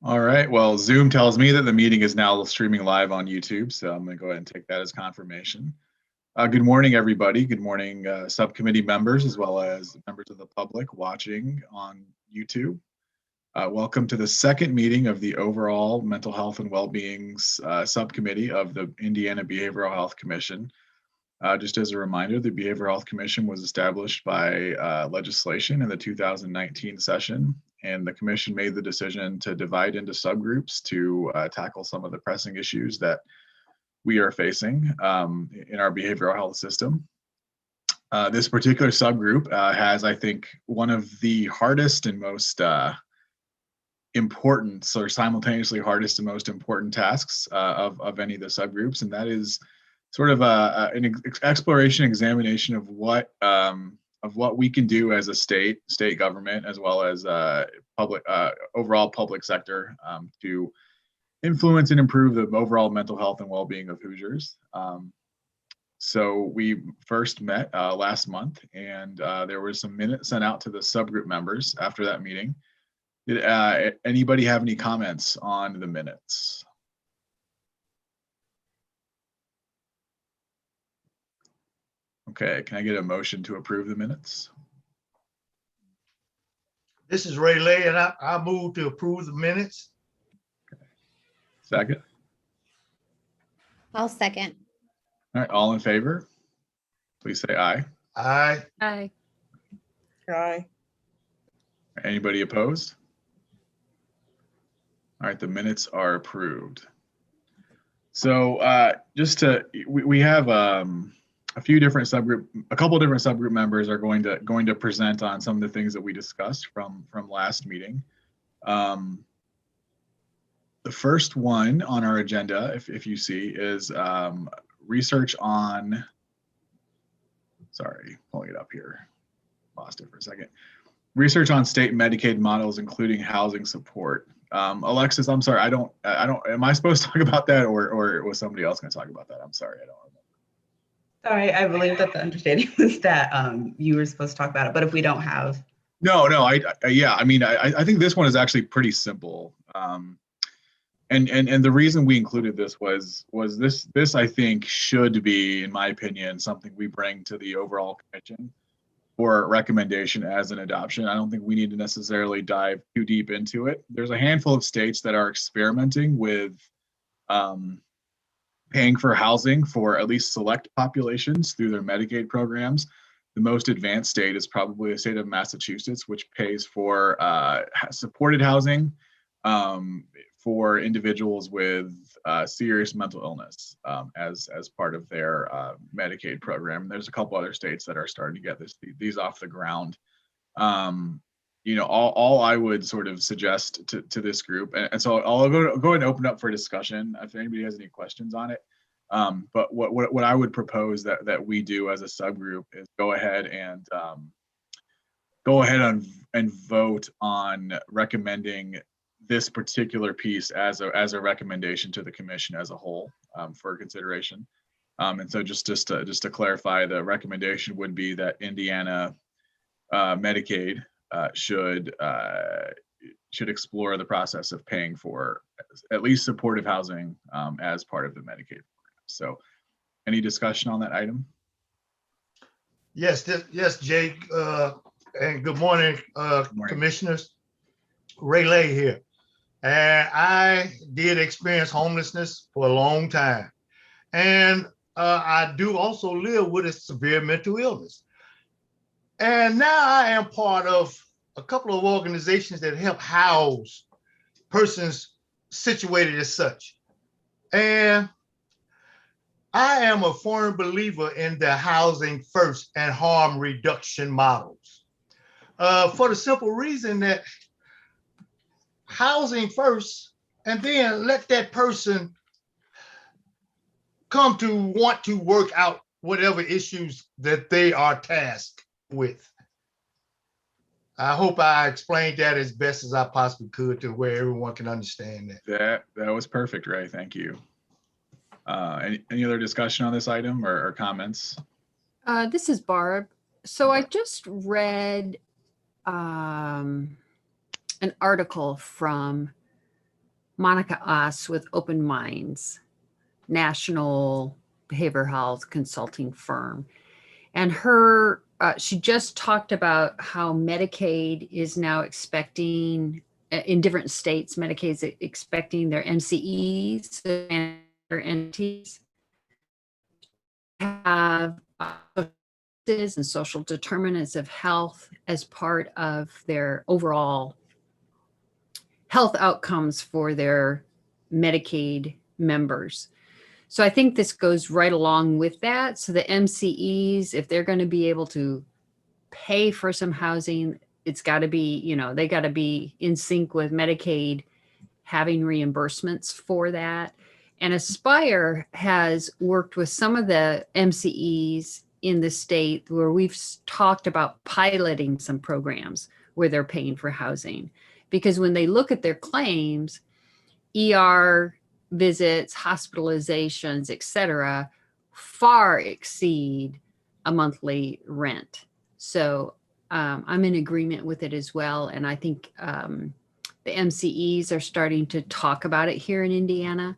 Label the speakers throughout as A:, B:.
A: All right. Well, Zoom tells me that the meeting is now streaming live on YouTube, so I'm going to go ahead and take that as confirmation. Good morning, everybody. Good morning, subcommittee members, as well as members of the public watching on YouTube. Welcome to the second meeting of the overall mental health and well-being's subcommittee of the Indiana Behavioral Health Commission. Just as a reminder, the Behavioral Health Commission was established by legislation in the 2019 session, and the commission made the decision to divide into subgroups to tackle some of the pressing issues that we are facing in our behavioral health system. This particular subgroup has, I think, one of the hardest and most important, or simultaneously hardest and most important tasks of any of the subgroups, and that is sort of an exploration, examination of what we can do as a state government, as well as overall public sector, to influence and improve the overall mental health and well-being of Hoosiers. So we first met last month, and there were some minutes sent out to the subgroup members after that meeting. Did anybody have any comments on the minutes? Okay, can I get a motion to approve the minutes?
B: This is Ray Lay, and I move to approve the minutes.
A: Okay. Second?
C: I'll second.
A: All right, all in favor, please say aye.
B: Aye.
C: Aye.
D: Aye.
A: Anybody opposed? All right, the minutes are approved. So we have a couple different subgroup members are going to present on some of the things that we discussed from last meeting. The first one on our agenda, if you see, is research on, sorry, pulling it up here, lost it for a second. Research on state Medicaid models, including housing support. Alexis, I'm sorry, I don't, am I supposed to talk about that, or was somebody else going to talk about that? I'm sorry, I don't remember.
D: Sorry, I believe that the understanding was that you were supposed to talk about it, but if we don't have.
A: No, yeah, I mean, I think this one is actually pretty simple. And the reason we included this was this I think should be, in my opinion, something we bring to the overall commission for recommendation as an adoption. I don't think we need to necessarily dive too deep into it. There's a handful of states that are experimenting with paying for housing for at least select populations through their Medicaid programs. The most advanced state is probably the state of Massachusetts, which pays for supported housing for individuals with serious mental illness as part of their Medicaid program. There's a couple other states that are starting to get these off the ground. You know, all I would sort of suggest to this group, and so I'll go ahead and open up for discussion if anybody has any questions on it. But what I would propose that we do as a subgroup is go ahead and vote on recommending this particular piece as a recommendation to the commission as a whole for consideration. And so just to clarify, the recommendation would be that Indiana Medicaid should explore the process of paying for at least supportive housing as part of the Medicaid program. So, any discussion on that item?
B: Yes, yes, Jake, and good morning, commissioners. Ray Lay here. And I did experience homelessness for a long time. And I do also live with a severe mental illness. And now I am part of a couple of organizations that help house persons situated as such. And I am a firm believer in the housing first and harm reduction models for the simple reason that housing first, and then let that person come to want to work out whatever issues that they are tasked with. I hope I explained that as best as I possibly could to where everyone can understand that.
A: That was perfect, Ray. Thank you. Any other discussion on this item or comments?
E: This is Barb. So I just read an article from Monica Oss with Open Minds, national behavioral health consulting firm. And she just talked about how Medicaid is now expecting, in different states, Medicaid is expecting their MCEs and their entities have and social determinants of health as part of their overall health outcomes for their Medicaid members. So I think this goes right along with that. So the MCEs, if they're going to be able to pay for some housing, it's got to be, they got to be in sync with Medicaid having reimbursements for that. And Aspire has worked with some of the MCEs in the state where we've talked about piloting some programs where they're paying for housing. Because when they look at their claims, ER visits, hospitalizations, et cetera, far exceed a monthly rent. So I'm in agreement with it as well. And I think the MCEs are starting to talk about it here in Indiana.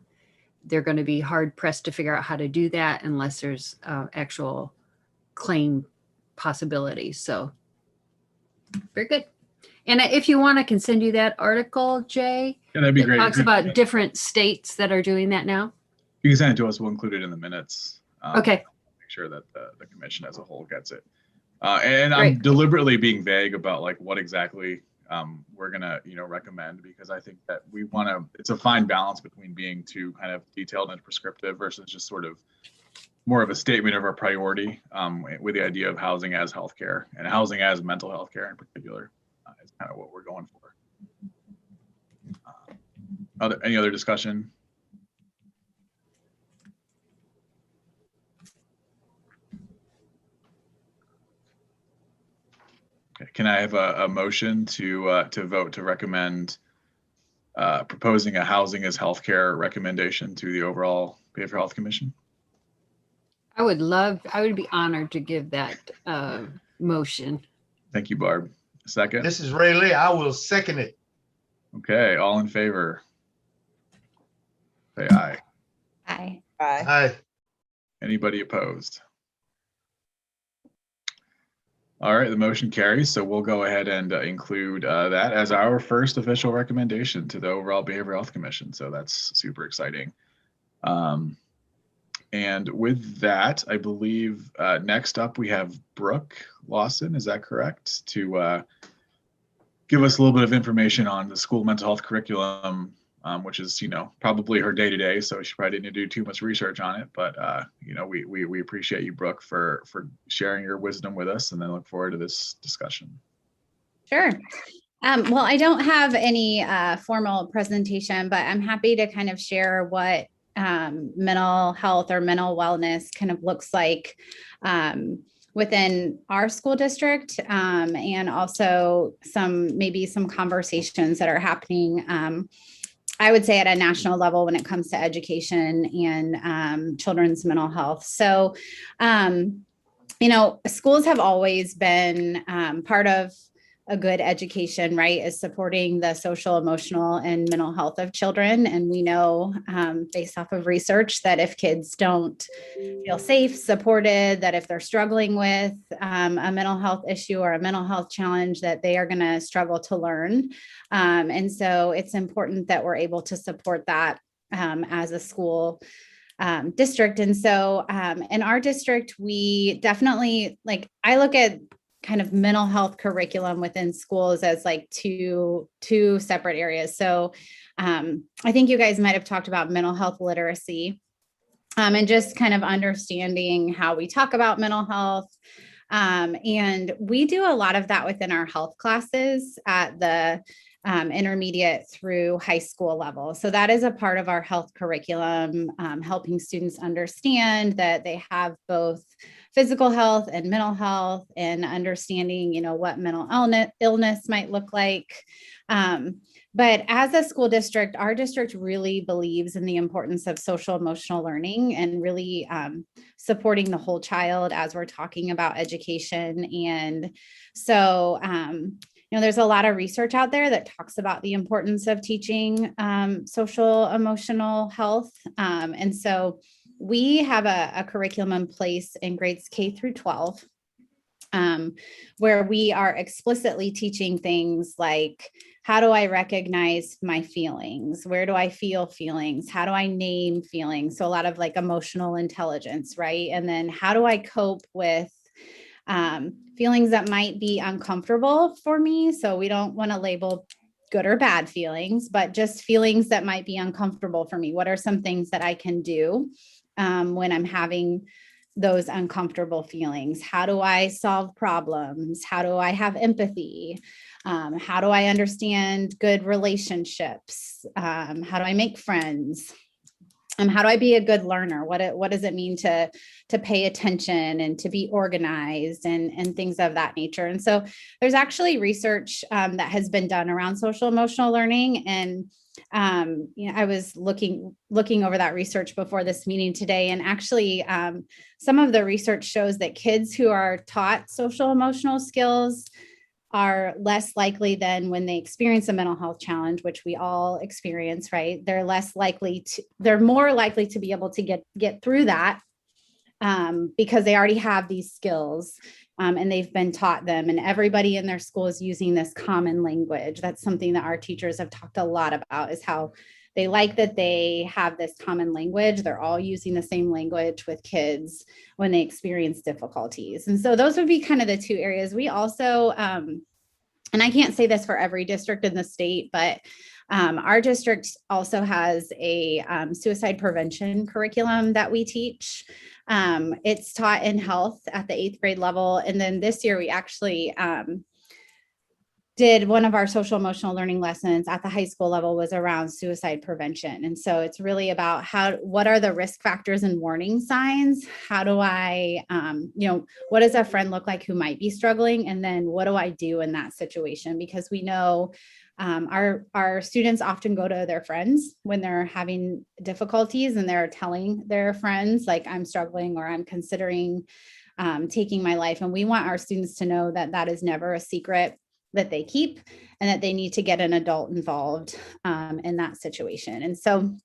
E: They're going to be hard pressed to figure out how to do that unless there's actual claim possibilities. So very good. And if you want, I can send you that article, Jay.
A: Yeah, that'd be great.
E: It talks about different states that are doing that now.
A: You can send it to us. We'll include it in the minutes.
E: Okay.
A: Make sure that the commission as a whole gets it. And I'm deliberately being vague about like what exactly we're gonna recommend, because I think that we want to. It's a fine balance between being too kind of detailed and prescriptive versus just sort of more of a statement of our priority with the idea of housing as healthcare and housing as mental health care in particular. Is kind of what we're going for. Any other discussion? Okay. Can I have a motion to vote to recommend proposing a housing as healthcare recommendation to the overall Behavioral Health Commission?
E: I would be honored to give that motion.
A: Thank you, Barb. Second.
B: This is Ray Lee. I will second it.
A: Okay, all in favor? Say aye.
C: Aye.
B: Aye.
A: Anybody opposed? All right, the motion carries. So we'll go ahead and include that as our first official recommendation to the overall Behavioral Health Commission. So that's super exciting. And with that, I believe next up we have Brooke Lawson. Is that correct? To give us a little bit of information on the school mental health curriculum, which is, probably her day to day. So she probably didn't do too much research on it. But, we appreciate you, Brooke, for sharing your wisdom with us, and then look forward to this discussion.
C: Sure. Well, I don't have any formal presentation, but I'm happy to kind of share what mental health or mental wellness kind of looks like within our school district, and also maybe some conversations that are happening, I would say, at a national level when it comes to education and children's mental health. So, schools have always been part of a good education, right, is supporting the social, emotional, and mental health of children. And we know based off of research that if kids don't feel safe, supported, that if they're struggling with a mental health issue or a mental health challenge, that they are going to struggle to learn. And so it's important that we're able to support that as a school district. And so in our district, we definitely, I look at kind of mental health curriculum within schools as like two separate areas. So I think you guys might have talked about mental health literacy and just kind of understanding how we talk about mental health. And we do a lot of that within our health classes at the intermediate through high school level. So that is a part of our health curriculum, helping students understand that they have both physical health and mental health, and understanding, what mental illness might look like. But as a school district, our district really believes in the importance of social emotional learning and really supporting the whole child as we're talking about education. And so, there's a lot of research out there that talks about the importance of teaching social emotional health. And so we have a curriculum in place in grades K through 12, where we are explicitly teaching things like, how do I recognize my feelings? Where do I feel feelings? How do I name feelings? So a lot of like emotional intelligence, right? And then how do I cope with feelings that might be uncomfortable for me? So we don't want to label good or bad feelings, but just feelings that might be uncomfortable for me. What are some things that I can do when I'm having those uncomfortable feelings? How do I solve problems? How do I have empathy? How do I understand good relationships? How do I make friends? How do I be a good learner? What does it mean to pay attention and to be organized and things of that nature? And so there's actually research that has been done around social emotional learning. And I was looking over that research before this meeting today, and actually some of the research shows that kids who are taught social emotional skills are less likely than when they experience a mental health challenge, which we all experience, right? They're more likely to be able to get through that because they already have these skills and they've been taught them, and everybody in their school is using this common language. That's something that our teachers have talked a lot about, is how they like that they have this common language. They're all using the same language with kids when they experience difficulties. And so those would be kind of the two areas. We also, and I can't say this for every district in the state, but our district also has a suicide prevention curriculum that we teach. It's taught in health at the 8th grade level. And then this year we actually did one of our social emotional learning lessons at the high school level was around suicide prevention. And so it's really about what are the risk factors and warning signs? How do I, what does a friend look like who might be struggling? And then what do I do in that situation? Because we know our students often go to their friends when they're having difficulties, and they're telling their friends, like, I'm struggling or I'm considering taking my life. And we want our students to know that that is never a secret that they keep, and that they need to get an adult involved in that situation. And so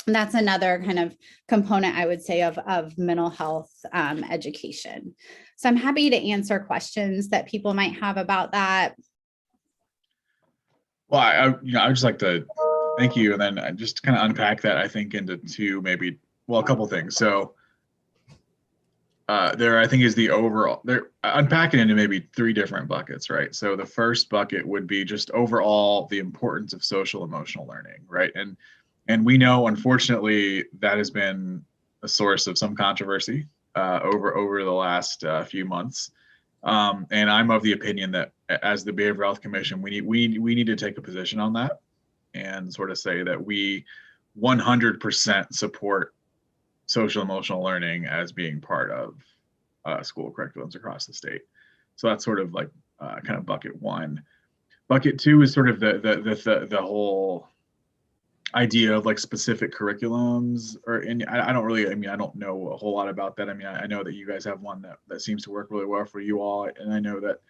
C: that's another kind of component, I would say, of mental health education. So I'm happy to answer questions that people might have about that.
A: Well, I would just like to thank you, and then just kind of unpack that, I think, into a couple things. So there, I think, is the overall, unpack it into maybe 3 different buckets, right? So the first bucket would be just overall the importance of social emotional learning, right? And we know, unfortunately, that has been a source of some controversy over the last few months. And I'm of the opinion that as the Behavioral Health Commission, we need to take a position on that and sort of say that we 100% support social emotional learning as being part of school curriculums across the state. So that's sort of like kind of bucket 1. Bucket 2 is sort of the whole idea of like specific curriculums, and I don't know a whole lot about that. I know that you guys have one that seems to work really well for you all, and I know that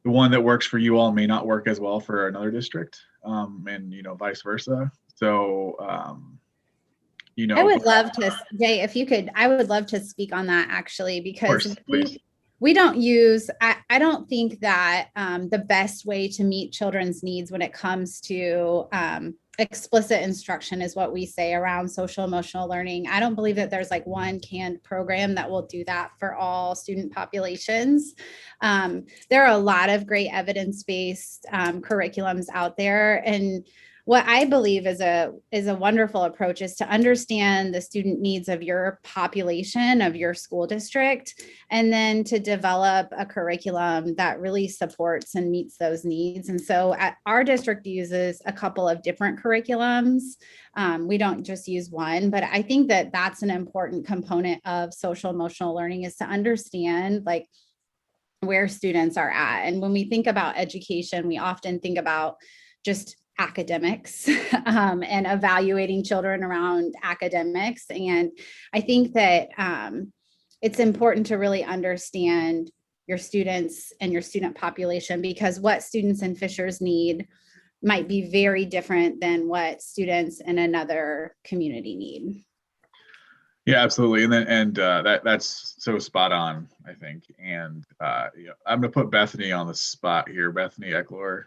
A: the one that works for you all may not work as well for another district, and vice versa. So
C: I would love to, Jay, if you could, I would love to speak on that, actually, because we don't use, I don't think that the best way to meet children's needs when it comes to explicit instruction is what we say around social emotional learning. I don't believe that there's like one canned program that will do that for all student populations. There are a lot of great evidence-based curriculums out there, and what I believe is a wonderful approach is to understand the student needs of your population, of your school district, and then to develop a curriculum that really supports and meets those needs. And so our district uses a couple of different curriculums. We don't just use one, but I think that that's an important component of social emotional learning, is to understand like where students are at. And when we think about education, we often think about just academics and evaluating children around academics. And I think that it's important to really understand your students and your student population, because what students in Fishers need might be very different than what students in another community need.
A: Yeah, absolutely. And that's so spot on, I think. And yeah, I'm going to put Bethany on the spot here. Bethany Eckler.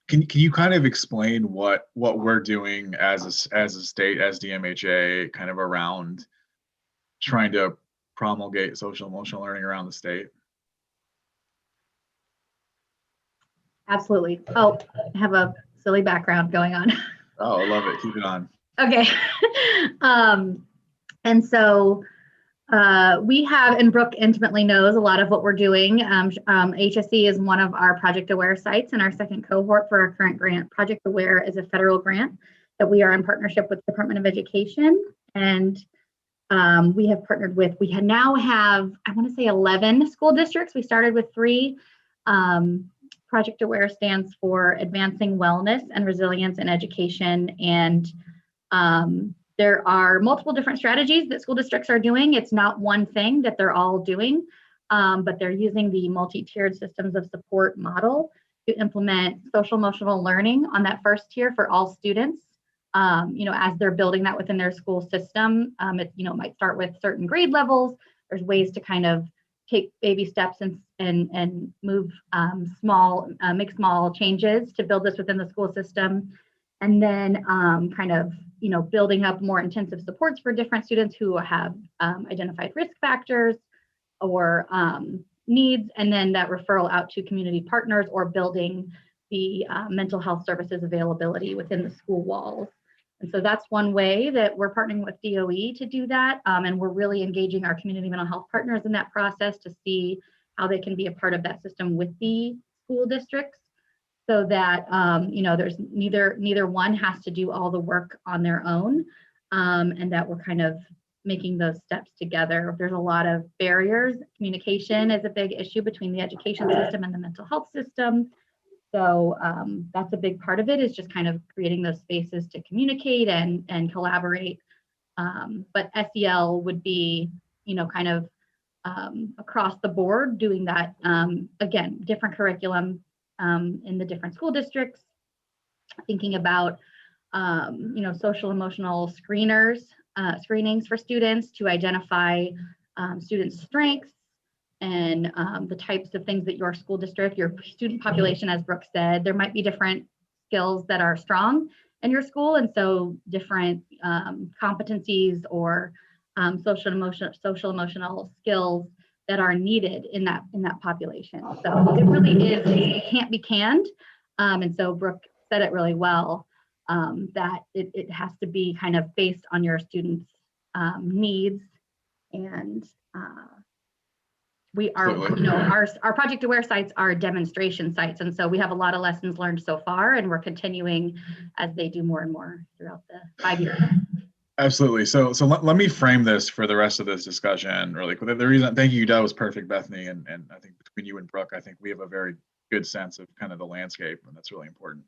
A: Can you kind of explain what we're doing as a state, as DMHA, kind of around trying to promulgate social emotional learning around the state?
F: Absolutely. Oh, I have a silly background going on.
A: Oh, I love it. Keep it on.
F: Okay. And so we have, and Brooke intimately knows a lot of what we're doing. HSE is one of our Project Aware sites in our second cohort for our current grant. Project Aware is a federal grant that we are in partnership with the Department of Education. And we have partnered with, now have, I want to say 11 school districts. We started with 3. Project Aware stands for Advancing Wellness and Resilience in Education. And there are multiple different strategies that school districts are doing. It's not one thing that they're all doing, but they're using the multi-tiered systems of support model to implement social emotional learning on that first tier for all students. As they're building that within their school system, it might start with certain grade levels. There's ways to kind of take baby steps and move make small changes to build this within the school system. And then building up more intensive supports for different students who have identified risk factors or needs, and then that referral out to community partners or building the mental health services availability within the school walls. And so that's one way that we're partnering with DOE to do that. And we're really engaging our community mental health partners in that process to see how they can be a part of that system with the school districts, so that there's neither one has to do all the work on their own, and that we're kind of making those steps together. There's a lot of barriers. Communication is a big issue between the education system and the mental health system. So that's a big part of it, is just kind of creating those spaces to communicate and collaborate. But SEL would be, across the board doing that. Again, different curriculum in the different school districts, thinking about, social emotional screenings for students to identify students' strengths and the types of things that your school district, your student population, as Brooke said, there might be different skills that are strong in your school. And so different competencies or social emotional skills that are needed in that population. So it really is, it can't be canned. And so Brooke said it really well, that it has to be kind of based on your students' needs. And we are, our Project Aware sites are demonstration sites. And so we have a lot of lessons learned so far, and we're continuing as they do more and more throughout the 5 years.
A: Absolutely. So let me frame this for the rest of this discussion really quick. The reason, thank you, that was perfect, Bethany. And I think between you and Brooke, I think we have a very good sense of kind of the landscape, and that's really important.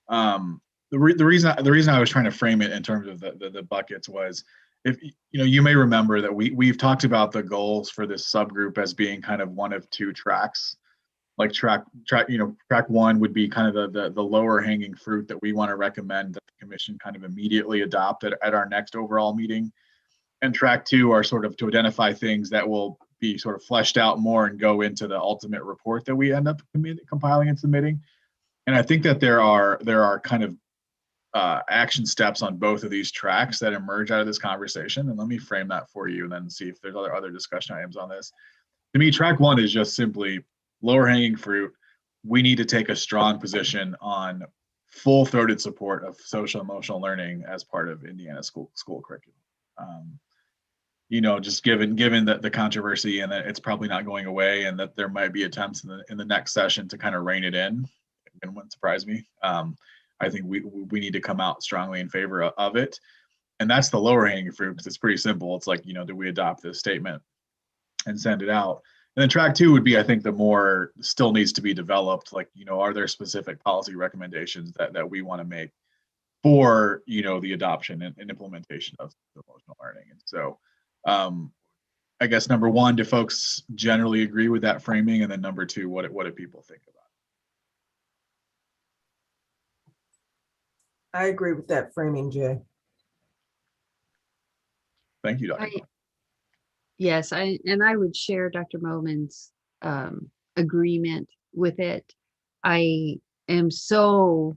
A: The reason I was trying to frame it in terms of the buckets was, if you may remember that we've talked about the goals for this subgroup as being kind of one of 2 tracks. Like track one would be kind of the lower hanging fruit that we want to recommend that the commission kind of immediately adopt at our next overall meeting. And track 2 are sort of to identify things that will be sort of fleshed out more and go into the ultimate report that we end up compiling and submitting. And I think that there are kind of action steps on both of these tracks that emerge out of this conversation. And let me frame that for you and then see if there's other discussion items on this. To me, track 1 is just simply lower hanging fruit. We need to take a strong position on full-throated support of social emotional learning as part of Indiana school curriculum. Just given the controversy and that it's probably not going away, and that there might be attempts in the next session to kind of rein it in. It wouldn't surprise me. I think we need to come out strongly in favor of it. And that's the lower hanging fruit, because it's pretty simple. It's like, do we adopt this statement and send it out? And then track 2 would be, I think, the more still needs to be developed. Like, are there specific policy recommendations that we want to make for, the adoption and implementation of emotional learning? And so I guess number one, do folks generally agree with that framing? And then number two, what do people think about it?
G: I agree with that framing, Jay.
A: Thank you, Dr.
E: Yes, I would share Dr. Moman's agreement with it. I am so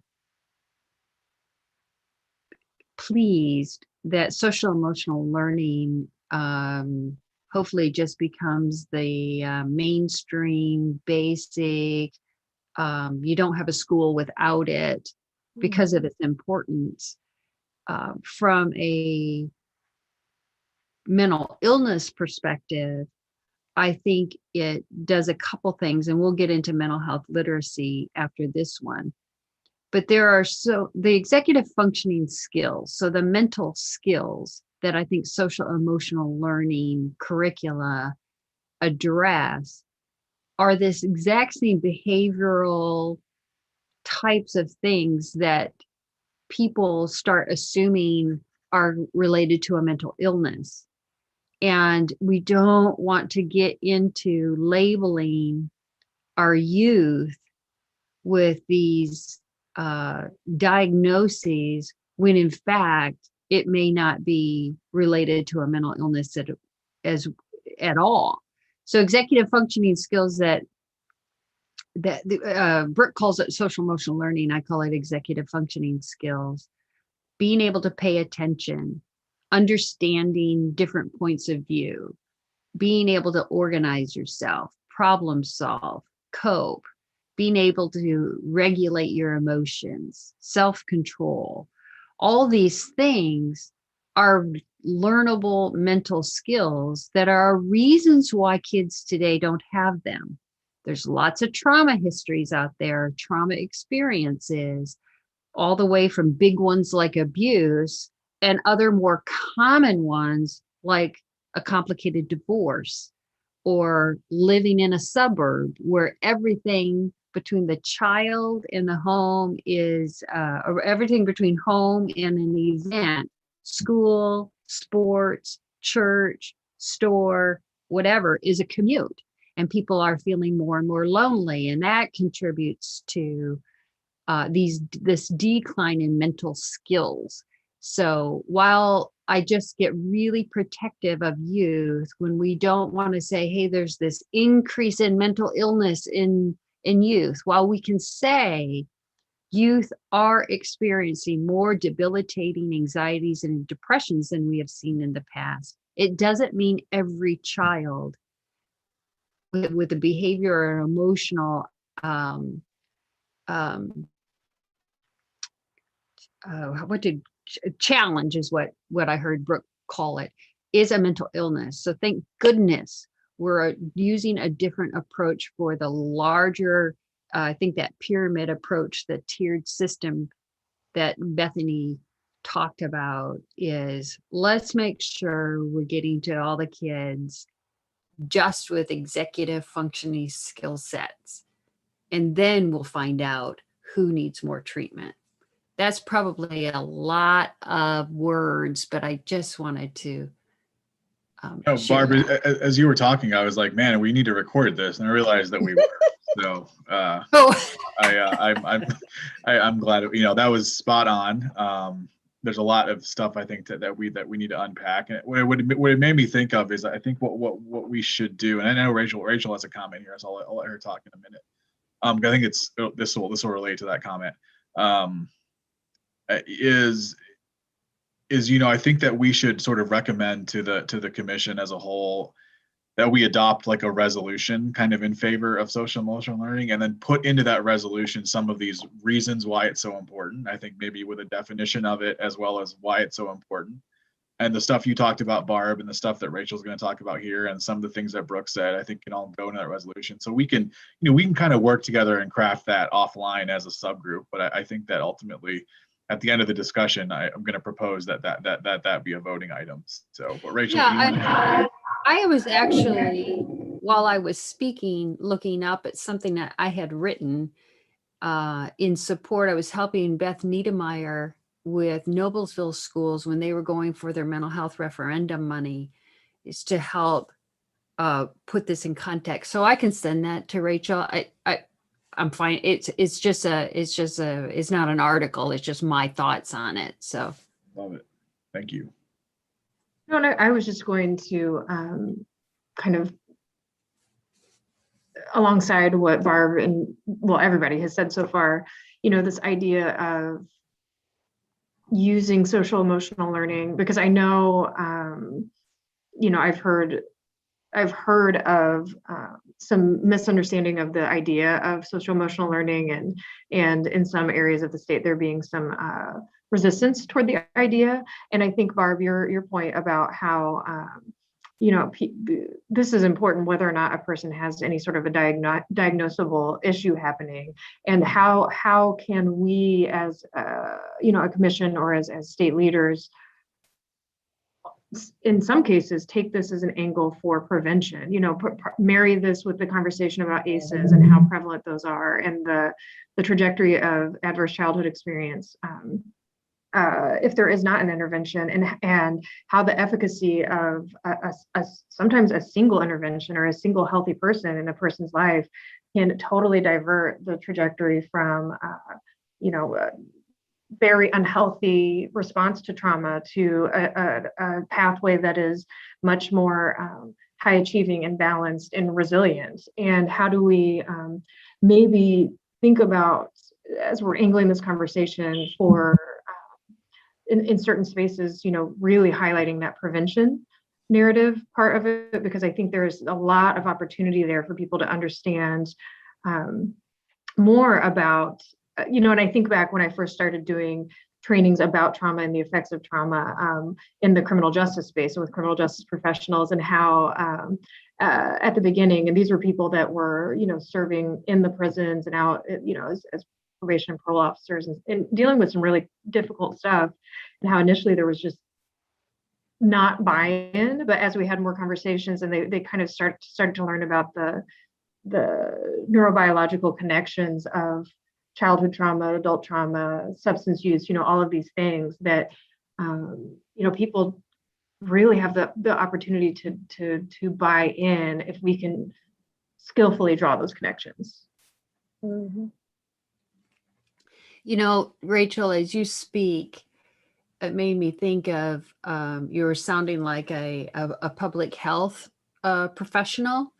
E: pleased that social emotional learning hopefully just becomes the mainstream basic. You don't have a school without it because of its importance. From a mental illness perspective, I think it does a couple things, and we'll get into mental health literacy after this one. But there are the executive functioning skills, so the mental skills that I think social emotional learning curricula address are this exact same behavioral types of things that people start assuming are related to a mental illness. And we don't want to get into labeling our youth with these diagnoses when in fact it may not be related to a mental illness at all. So executive functioning skills that Brooke calls it social emotional learning, I call it executive functioning skills. Being able to pay attention, understanding different points of view, being able to organize yourself, problem solve, cope, being able to regulate your emotions, self-control. All these things are learnable mental skills that are reasons why kids today don't have them. There's lots of trauma histories out there, trauma experiences, all the way from big ones like abuse and other more common ones like a complicated divorce or living in a suburb where everything between the child and the home is, or everything between home and an event, school, sports, church, store, whatever, is a commute. And people are feeling more and more lonely. And that contributes to this decline in mental skills. So while I just get really protective of youth when we don't want to say, hey, there's this increase in mental illness in youth, while we can say youth are experiencing more debilitating anxieties and depressions than we have seen in the past, it doesn't mean every child with a behavior or emotional challenge is what I heard Brooke call it, is a mental illness. So thank goodness we're using a different approach for the larger, I think that pyramid approach, the tiered system that Bethany talked about is let's make sure we're getting to all the kids just with executive functioning skill sets. And then we'll find out who needs more treatment. That's probably a lot of words, but I just wanted to
A: Barbara, as you were talking, I was like, man, we need to record this. And I realized that we were. So I'm glad, that was spot on. There's a lot of stuff I think that we need to unpack. And what it made me think of is I think what we should do, and I know Rachel has a comment here, so I'll let her talk in a minute. I think this will relate to that comment. I think that we should sort of recommend to the commission as a whole that we adopt like a resolution kind of in favor of social emotional learning, and then put into that resolution some of these reasons why it's so important. I think maybe with a definition of it as well as why it's so important. And the stuff you talked about, Barb, and the stuff that Rachel's going to talk about here, and some of the things that Brooke said, I think can all go into that resolution. So we can kind of work together and craft that offline as a subgroup. But I think that ultimately, at the end of the discussion, I'm going to propose that be a voting item. So, but Rachel,
E: I was actually, while I was speaking, looking up at something that I had written in support. I was helping Beth Niedermeyer with Noblesville schools when they were going for their mental health referendum money, is to help put this in context. So I can send that to Rachel. I'm fine. It's not an article. It's just my thoughts on it. So
A: Love it. Thank you.
G: No, I was just going to kind of alongside what Barb and well, everybody has said so far, this idea of using social emotional learning, because I know, I've heard of some misunderstanding of the idea of social emotional learning, and in some areas of the state there being some resistance toward the idea. And I think, Barb, your point about how this is important, whether or not a person has any sort of a diagnosable issue happening, and how can we as a commission or as state leaders in some cases take this as an angle for prevention, marry this with the conversation about ACEs and how prevalent those are, and the trajectory of adverse childhood experience if there is not an intervention, and how the efficacy of sometimes a single intervention or a single healthy person in a person's life can totally divert the trajectory from very unhealthy response to trauma to a pathway that is much more high achieving and balanced and resilient. And how do we maybe think about, as we're angling this conversation for in certain spaces, really highlighting that prevention narrative part of it, because I think there's a lot of opportunity there for people to understand more about, and I think back when I first started doing trainings about trauma and the effects of trauma in the criminal justice space with criminal justice professionals, and how at the beginning, and these were people that were, serving in the prisons and out, as probation and parole officers, and dealing with some really difficult stuff, and how initially there was just not buy-in, but as we had more conversations and they kind of started to learn about the neurobiological connections of childhood trauma, adult trauma, substance use, all of these things that people really have the opportunity to buy in if we can skillfully draw those connections.
E: Mm-hmm. Rachel, as you speak, it made me think of you're sounding like a public health professional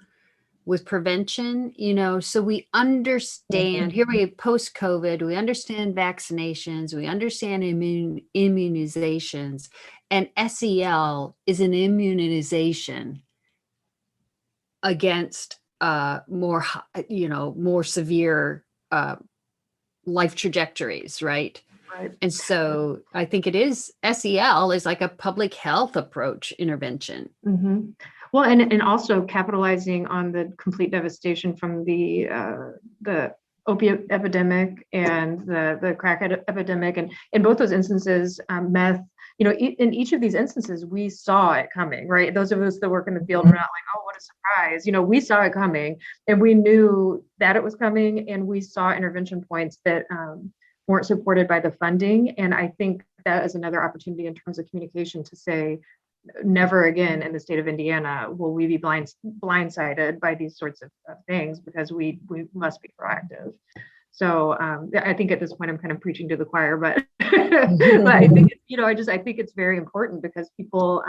E: with prevention, so we understand, here we post-COVID, we understand vaccinations, we understand immunizations, and SEL is an immunization against more severe life trajectories, right?
G: Right.
E: And so I think SEL is like a public health approach intervention.
G: Mm-hmm. Well, and also capitalizing on the complete devastation from the opioid epidemic and the crack epidemic, and in both those instances, meth. In each of these instances, we saw it coming, right? Those of us that work in the field were not like, oh, what a surprise. We saw it coming, and we knew that it was coming, and we saw intervention points that weren't supported by the funding. And I think that is another opportunity in terms of communication to say, never again in the state of Indiana will we be blindsided by these sorts of things, because we must be proactive. So I think at this point I'm kind of preaching to the choir, but but I think I think it's very important, because people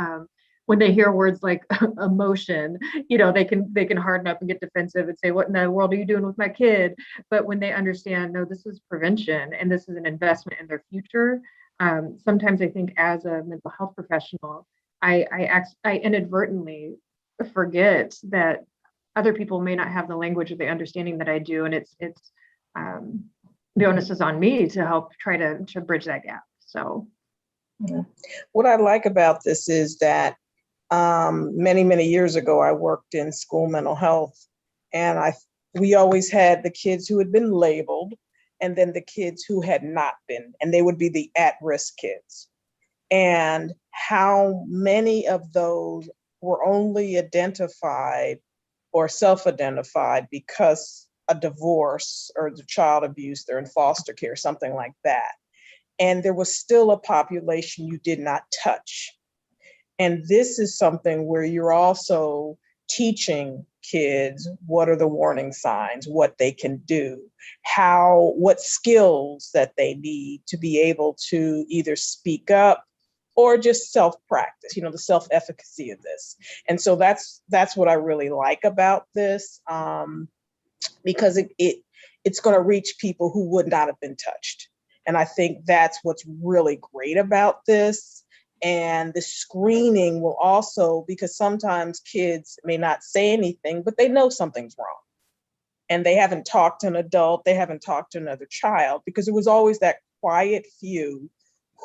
G: when they hear words like emotion, they can harden up and get defensive and say, what in the world are you doing with my kid? But when they understand, no, this is prevention and this is an investment in their future. Sometimes I think as a mental health professional, I inadvertently forget that other people may not have the language or the understanding that I do, and it's the onus is on me to help try to bridge that gap. So,
H: what I like about this is that many years ago I worked in school mental health, and we always had the kids who had been labeled, and then the kids who had not been, and they would be the at-risk kids. And how many of those were only identified or self-identified because a divorce or the child abuse, they're in foster care, something like that. And there was still a population you did not touch. And this is something where you're also teaching kids what are the warning signs, what they can do, what skills that they need to be able to either speak up or just self-practice, the self-efficacy of this. And so that's what I really like about this, because it's going to reach people who would not have been touched. And I think that's what's really great about this. And the screening will also, because sometimes kids may not say anything, but they know something's wrong. And they haven't talked to an adult, they haven't talked to another child, because it was always that quiet few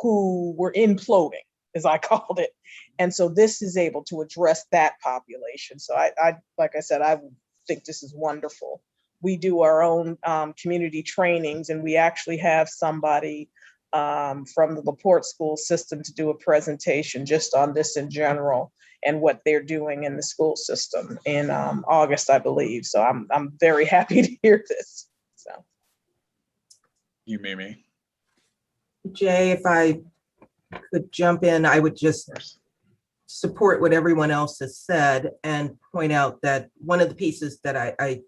H: who were imploding, as I called it. And so this is able to address that population. So I like I said, I think this is wonderful. We do our own community trainings, and we actually have somebody from the LaPorte school system to do a presentation just on this in general and what they're doing in the school system in August, I believe. So I'm very happy to hear this. So,
A: You, Mimi.
I: Jay, if I could jump in, I would just support what everyone else has said and point out that one of the pieces that I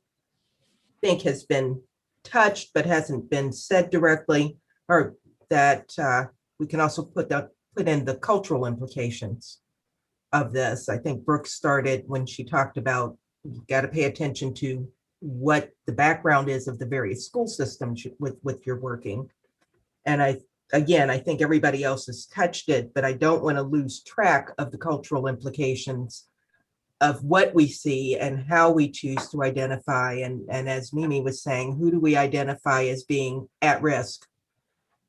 I: think has been touched but hasn't been said directly, or that we can also put in the cultural implications of this. I think Brooke started when she talked about you got to pay attention to what the background is of the various school systems with your working. And I think everybody else has touched it, but I don't want to lose track of the cultural implications of what we see and how we choose to identify. And as Mimi was saying, who do we identify as being at risk?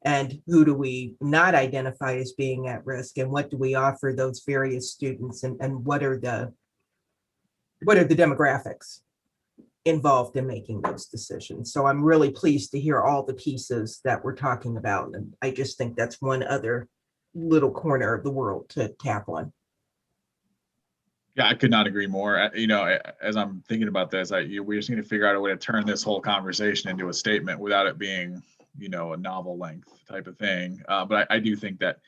I: And who do we not identify as being at risk? And what do we offer those various students? And what are the demographics involved in making those decisions? So I'm really pleased to hear all the pieces that we're talking about. And I just think that's one other little corner of the world to tap on.
A: Yeah, I could not agree more. As I'm thinking about this, we just need to figure out a way to turn this whole conversation into a statement without it being, a novel length type of thing. But I do think that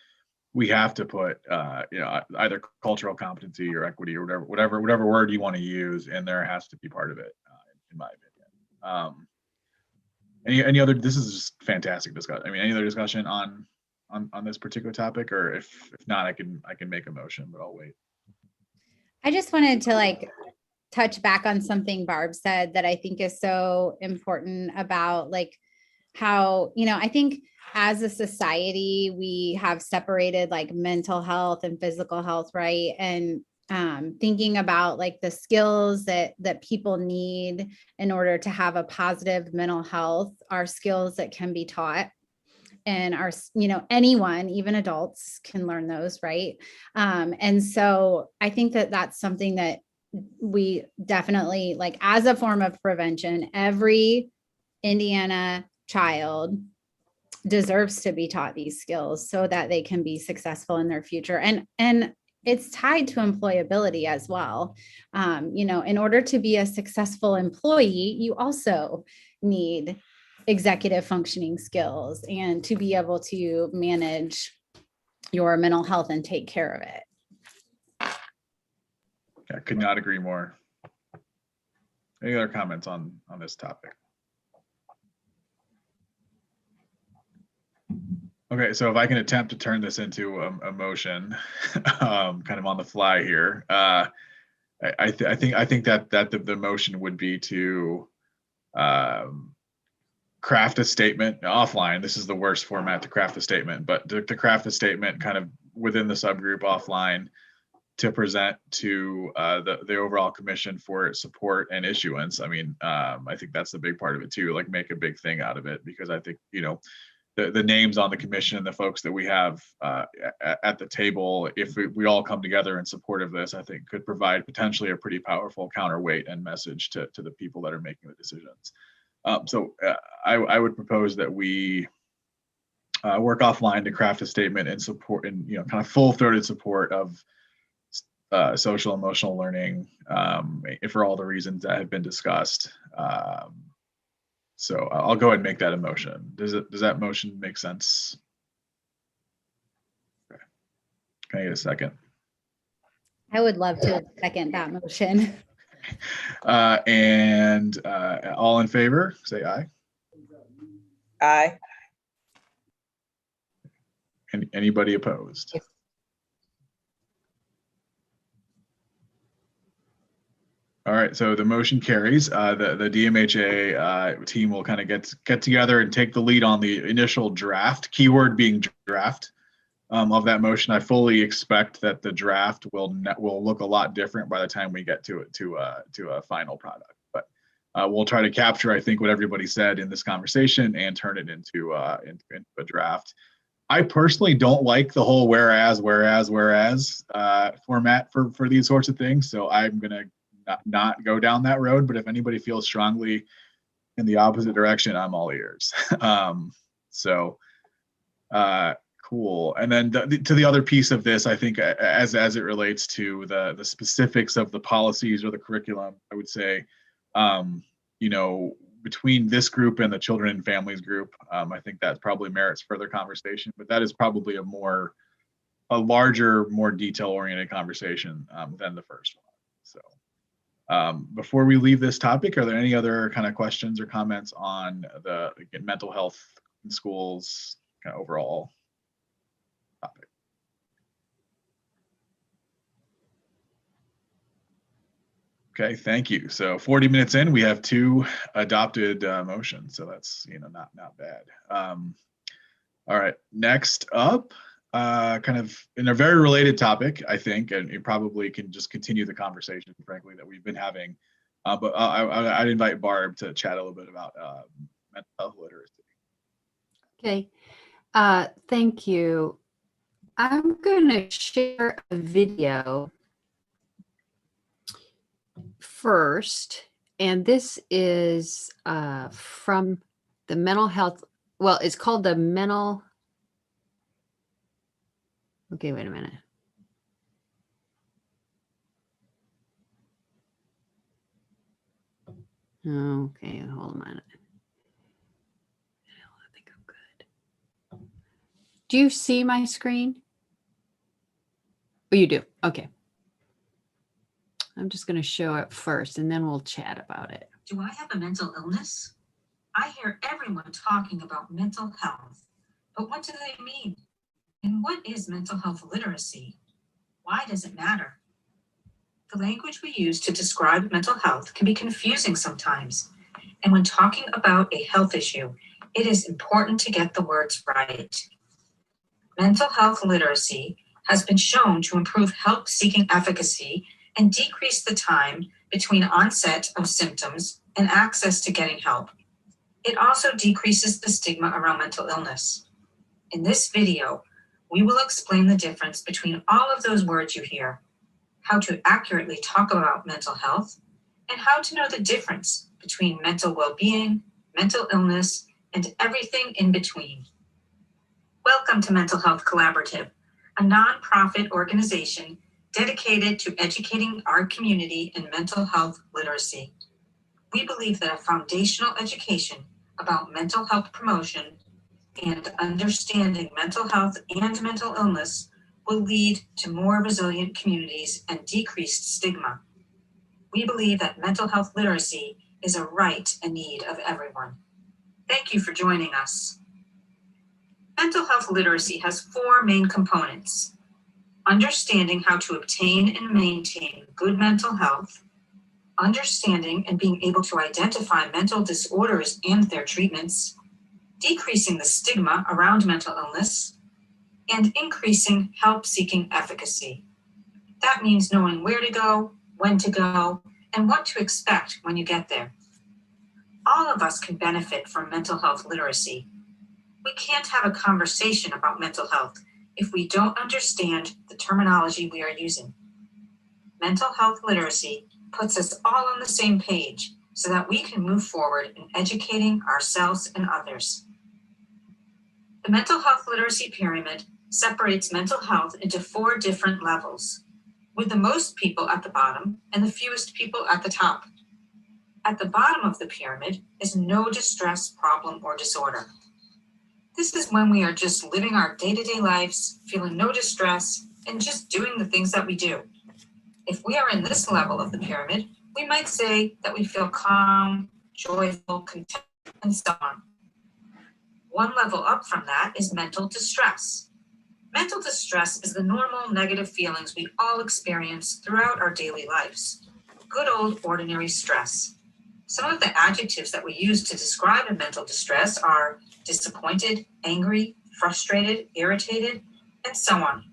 A: we have to put, either cultural competency or equity or whatever word you want to use, and there has to be part of it, in my opinion. Any other? This is just fantastic discussion. I mean, any other discussion on this particular topic, or if not, I can make a motion, but I'll wait.
C: I just wanted to touch back on something Barb said that I think is so important about how, I think as a society, we have separated mental health and physical health, right? And thinking about the skills that people need in order to have a positive mental health are skills that can be taught. And anyone, even adults, can learn those, right? And so I think that that's something that we definitely, as a form of prevention, every Indiana child deserves to be taught these skills so that they can be successful in their future. And it's tied to employability as well. In order to be a successful employee, you also need executive functioning skills and to be able to manage your mental health and take care of it.
A: I could not agree more. Any other comments on this topic? Okay, so if I can attempt to turn this into a motion, kind of on the fly here, I think that the motion would be to craft a statement offline. This is the worst format to craft a statement, but to craft a statement kind of within the subgroup offline to present to the overall commission for support and issuance. I mean, I think that's the big part of it too, make a big thing out of it, because I think, the names on the commission and the folks that we have at the table, if we all come together in support of this, I think could provide potentially a pretty powerful counterweight and message to the people that are making the decisions. So I would propose that we work offline to craft a statement in support and kind of full-throated support of social emotional learning, for all the reasons that have been discussed. So I'll go ahead and make that a motion. Does that motion make sense? Okay. Can I get a second?
C: I would love to second that motion.
A: And all in favor, say aye.
H: Aye.
A: Anybody opposed? All right, so the motion carries. The DMHA team will kind of get together and take the lead on the initial draft, keyword being draft, of that motion. I fully expect that the draft will look a lot different by the time we get to a final product. But we'll try to capture, I think, what everybody said in this conversation and turn it into a draft. I personally don't like the whole whereas format for these sorts of things, so I'm gonna not go down that road. But if anybody feels strongly in the opposite direction, I'm all ears. Cool. And then to the other piece of this, I think as it relates to the specifics of the policies or the curriculum, I would say, between this group and the children and families group, I think that probably merits further conversation, but that is probably a larger, more detail-oriented conversation than the first one. So before we leave this topic, are there any other kind of questions or comments on the mental health in schools kind of overall topic? Okay, thank you. So 40 minutes in, we have 2 adopted motions, so that's not bad. All right, next up, kind of in a very related topic, I think, and you probably can just continue the conversation, frankly, that we've been having. But I'd invite Barb to chat a little bit about mental health literacy.
E: Okay, thank you. I'm going to share a video first, and this is from the mental health. Well, it's called the mental. Okay, wait a minute. Okay, hold a minute. I think I'm good. Do you see my screen? Oh, you do. Okay. I'm just going to show it first, and then we'll chat about it.
J: Do I have a mental illness? I hear everyone talking about mental health, but what do they mean? And what is mental health literacy? Why does it matter? The language we use to describe mental health can be confusing sometimes, and when talking about a health issue, it is important to get the words right. Mental health literacy has been shown to improve help-seeking efficacy and decrease the time between onset of symptoms and access to getting help. It also decreases the stigma around mental illness. In this video, we will explain the difference between all of those words you hear, how to accurately talk about mental health, and how to know the difference between mental well-being, mental illness, and everything in between. Welcome to Mental Health Collaborative, a nonprofit organization dedicated to educating our community in mental health literacy. We believe that a foundational education about mental health promotion and understanding mental health and mental illness will lead to more resilient communities and decreased stigma. We believe that mental health literacy is a right and need of everyone. Thank you for joining us. Mental health literacy has 4 main components: understanding how to obtain and maintain good mental health, understanding and being able to identify mental disorders and their treatments, decreasing the stigma around mental illness, and increasing help-seeking efficacy. That means knowing where to go, when to go, and what to expect when you get there. All of us can benefit from mental health literacy. We can't have a conversation about mental health if we don't understand the terminology we are using. Mental health literacy puts us all on the same page so that we can move forward in educating ourselves and others. The mental health literacy pyramid separates mental health into 4 different levels, with the most people at the bottom and the fewest people at the top. At the bottom of the pyramid is no distress, problem, or disorder. This is when we are just living our day-to-day lives, feeling no distress, and just doing the things that we do. If we are in this level of the pyramid, We might say that we feel calm, joyful, content, and so on. One level up from that is mental distress. Mental distress is the normal negative feelings we all experience throughout our daily lives. Good old ordinary stress. Some of the adjectives that we use to describe a mental distress are disappointed, angry, frustrated, irritated, and so on.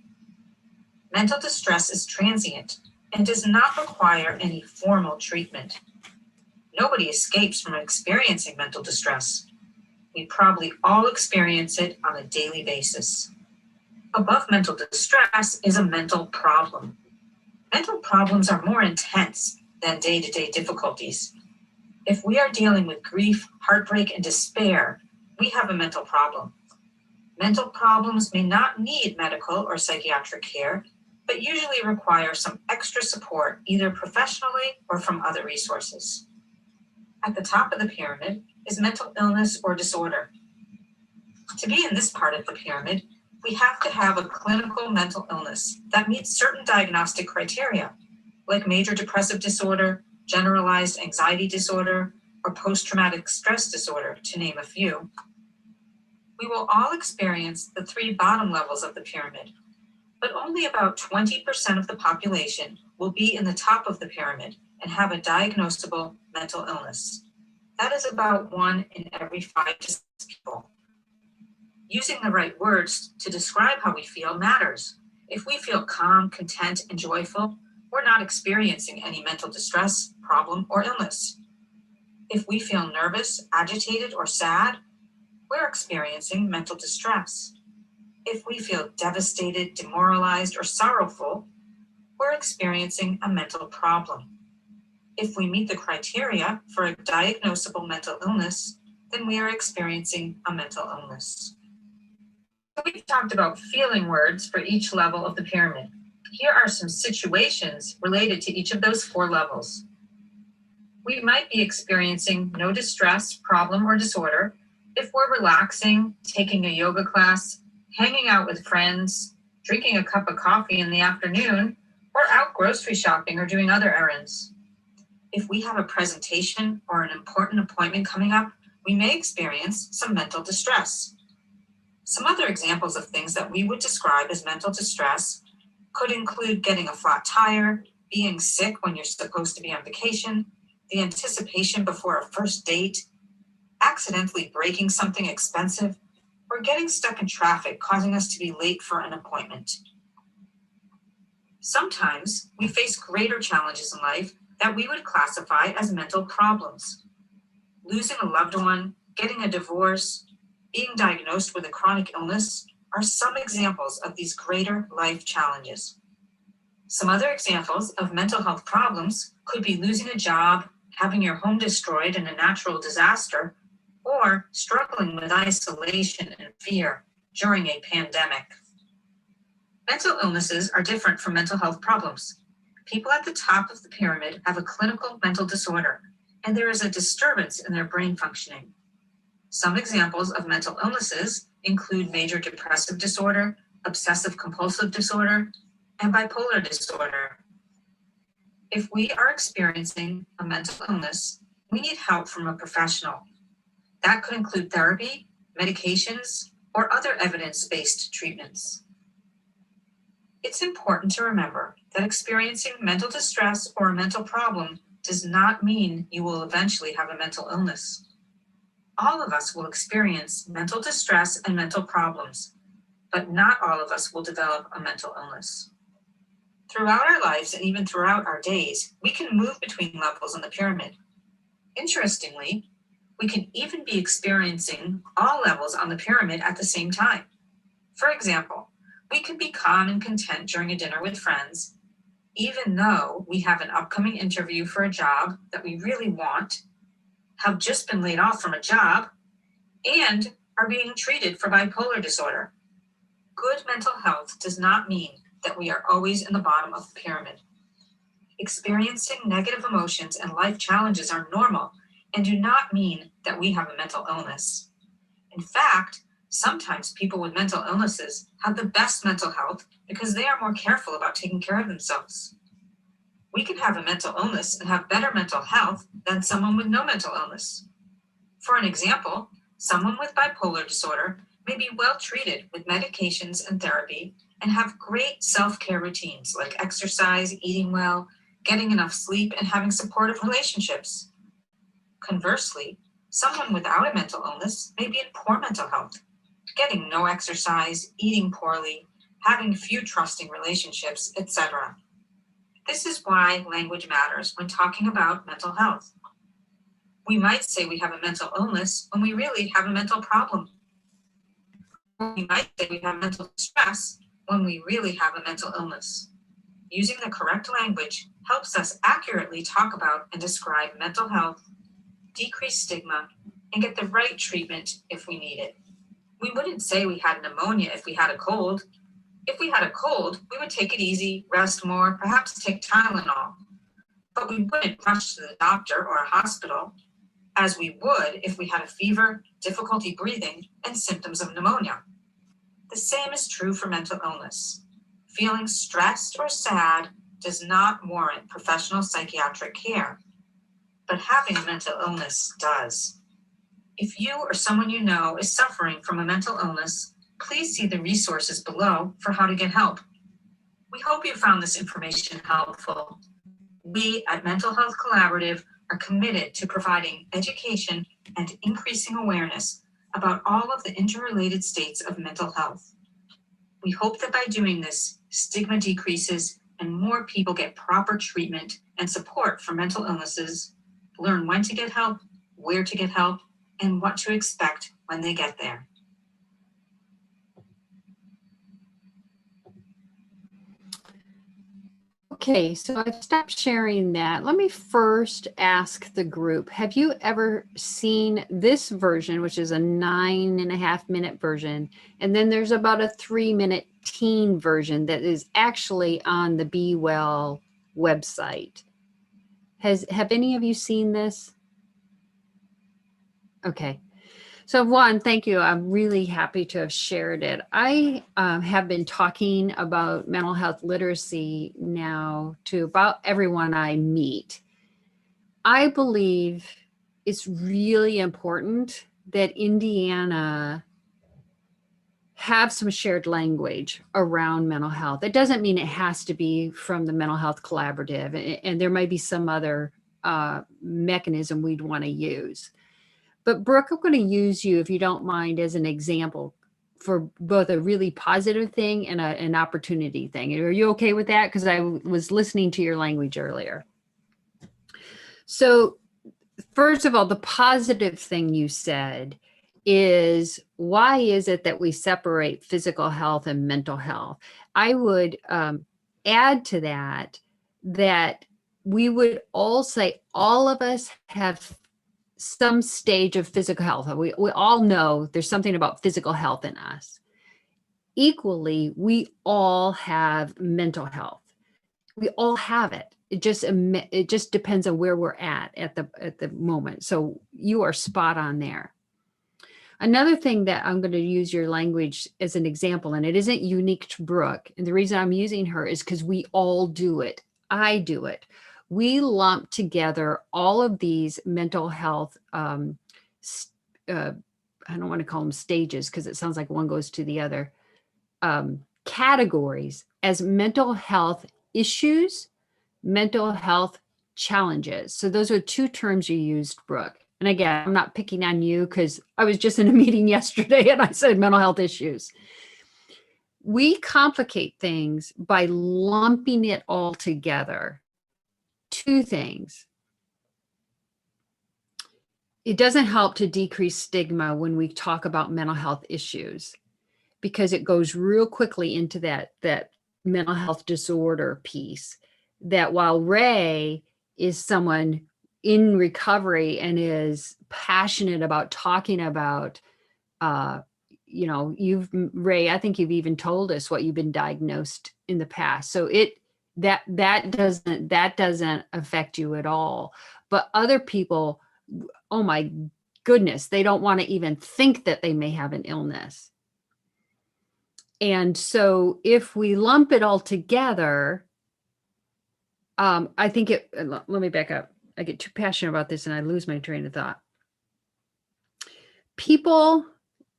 J: Mental distress is transient and does not require any formal treatment. Nobody escapes from experiencing mental distress. We probably all experience it on a daily basis. Above mental distress is a mental problem. Mental problems are more intense than day-to-day difficulties. If we are dealing with grief, heartbreak, and despair, we have a mental problem. Mental problems may not need medical or psychiatric care, but usually require some extra support, either professionally or from other resources. At the top of the pyramid is mental illness or disorder. To be in this part of the pyramid, we have to have a clinical mental illness that meets certain diagnostic criteria, like major depressive disorder, generalized anxiety disorder, or post-traumatic stress disorder, to name a few. We will all experience the three bottom levels of the pyramid, but only about 20% of the population will be in the top of the pyramid and have a diagnosable mental illness. That is about 1 in every 5 to 6 people. Using the right words to describe how we feel matters. If we feel calm, content, and joyful, we're not experiencing any mental distress, problem, or illness. If we feel nervous, agitated, or sad, we're experiencing mental distress. If we feel devastated, demoralized, or sorrowful, we're experiencing a mental problem. If we meet the criteria for a diagnosable mental illness, then we are experiencing a mental illness. We've talked about feeling words for each level of the pyramid. Here are some situations related to each of those 4 levels. We might be experiencing no distress, problem, or disorder if we're relaxing, taking a yoga class, hanging out with friends, drinking a cup of coffee in the afternoon, or out grocery shopping or doing other errands. If we have a presentation or an important appointment coming up, we may experience some mental distress. Some other examples of things that we would describe as mental distress could include getting a flat tire, being sick when you're supposed to be on vacation, the anticipation before a first date, accidentally breaking something expensive, or getting stuck in traffic causing us to be late for an appointment. Sometimes we face greater challenges in life that we would classify as mental problems. Losing a loved one, getting a divorce, being diagnosed with a chronic illness are some examples of these greater life challenges. Some other examples of mental health problems could be losing a job, having your home destroyed in a natural disaster, or struggling with isolation and fear during a pandemic. Mental illnesses are different from mental health problems. People at the top of the pyramid have a clinical mental disorder, and there is a disturbance in their brain functioning. Some examples of mental illnesses include major depressive disorder, obsessive compulsive disorder, and bipolar disorder. If we are experiencing a mental illness, we need help from a professional. That could include therapy, medications, or other evidence-based treatments. It's important to remember that experiencing mental distress or a mental problem does not mean you will eventually have a mental illness. All of us will experience mental distress and mental problems, but not all of us will develop a mental illness. Throughout our lives and even throughout our days, we can move between levels in the pyramid. Interestingly, we can even be experiencing all levels on the pyramid at the same time. For example, we could be calm and content during a dinner with friends, even though we have an upcoming interview for a job that we really want, have just been laid off from a job, and are being treated for bipolar disorder. Good mental health does not mean that we are always in the bottom of the pyramid. Experiencing negative emotions and life challenges are normal and do not mean that we have a mental illness. In fact, sometimes people with mental illnesses have the best mental health because they are more careful about taking care of themselves. We can have a mental illness and have better mental health than someone with no mental illness. For an example, someone with bipolar disorder may be well treated with medications and therapy and have great self-care routines like exercise, eating well, getting enough sleep, and having supportive relationships. Conversely, someone without a mental illness may be in poor mental health, getting no exercise, eating poorly, having few trusting relationships, etc. This is why language matters when talking about mental health. We might say we have a mental illness when we really have a mental problem. We might say we have mental distress when we really have a mental illness. Using the correct language helps us accurately talk about and describe mental health, decrease stigma, and get the right treatment if we need it. We wouldn't say we had pneumonia if we had a cold. If we had a cold, we would take it easy, rest more, perhaps take Tylenol. But we wouldn't rush to the doctor or a hospital, as we would if we had a fever, difficulty breathing, and symptoms of pneumonia. The same is true for mental illness. Feeling stressed or sad does not warrant professional psychiatric care, but having a mental illness does. If you or someone you know is suffering from a mental illness, please see the resources below for how to get help. We hope you found this information helpful. We at Mental Health Collaborative are committed to providing education and increasing awareness about all of the interrelated states of mental health. We hope that by doing this, stigma decreases and more people get proper treatment and support for mental illnesses, learn when to get help, where to get help, and what to expect when they get there.
E: Okay, so I've stopped sharing that. Let me first ask the group, have you ever seen this version, which is a 9.5-minute version, and then there's about a 3-minute teen version that is actually on the Be Well website? Have any of you seen this? Okay. So one, thank you. I'm really happy to have shared it. I have been talking about mental health literacy now to about everyone I meet. I believe it's really important that Indiana have some shared language around mental health. It doesn't mean it has to be from the Mental Health Collaborative, and there might be some other mechanism we'd want to use. But Brooke, I'm going to use you, if you don't mind, as an example for both a really positive thing and an opportunity thing. Are you okay with that? Because I was listening to your language earlier. So first of all, the positive thing you said is, why is it that we separate physical health and mental health? I would add to that we would all say all of us have some stage of physical health. We all know there's something about physical health in us. Equally, we all have mental health. We all have it. It just depends on where we're at the moment. So you are spot on there. Another thing that I'm going to use your language as an example, and it isn't unique to Brooke, and the reason I'm using her is because we all do it. I do it. We lump together all of these mental health, I don't want to call them stages because it sounds like one goes to the other, categories as mental health issues, mental health challenges. So those are two terms you used, Brooke. And again, I'm not picking on you because I was just in a meeting yesterday and I said mental health issues. We complicate things by lumping it all together. Two things. It doesn't help to decrease stigma when we talk about mental health issues because it goes real quickly into that mental health disorder piece. That while Ray is someone in recovery and is passionate about talking about, Ray, I think you've even told us what you've been diagnosed in the past. So that doesn't affect you at all. But other people, oh my goodness, they don't want to even think that they may have an illness. And so if we lump it all together, I think let me back up. I get too passionate about this and I lose my train of thought.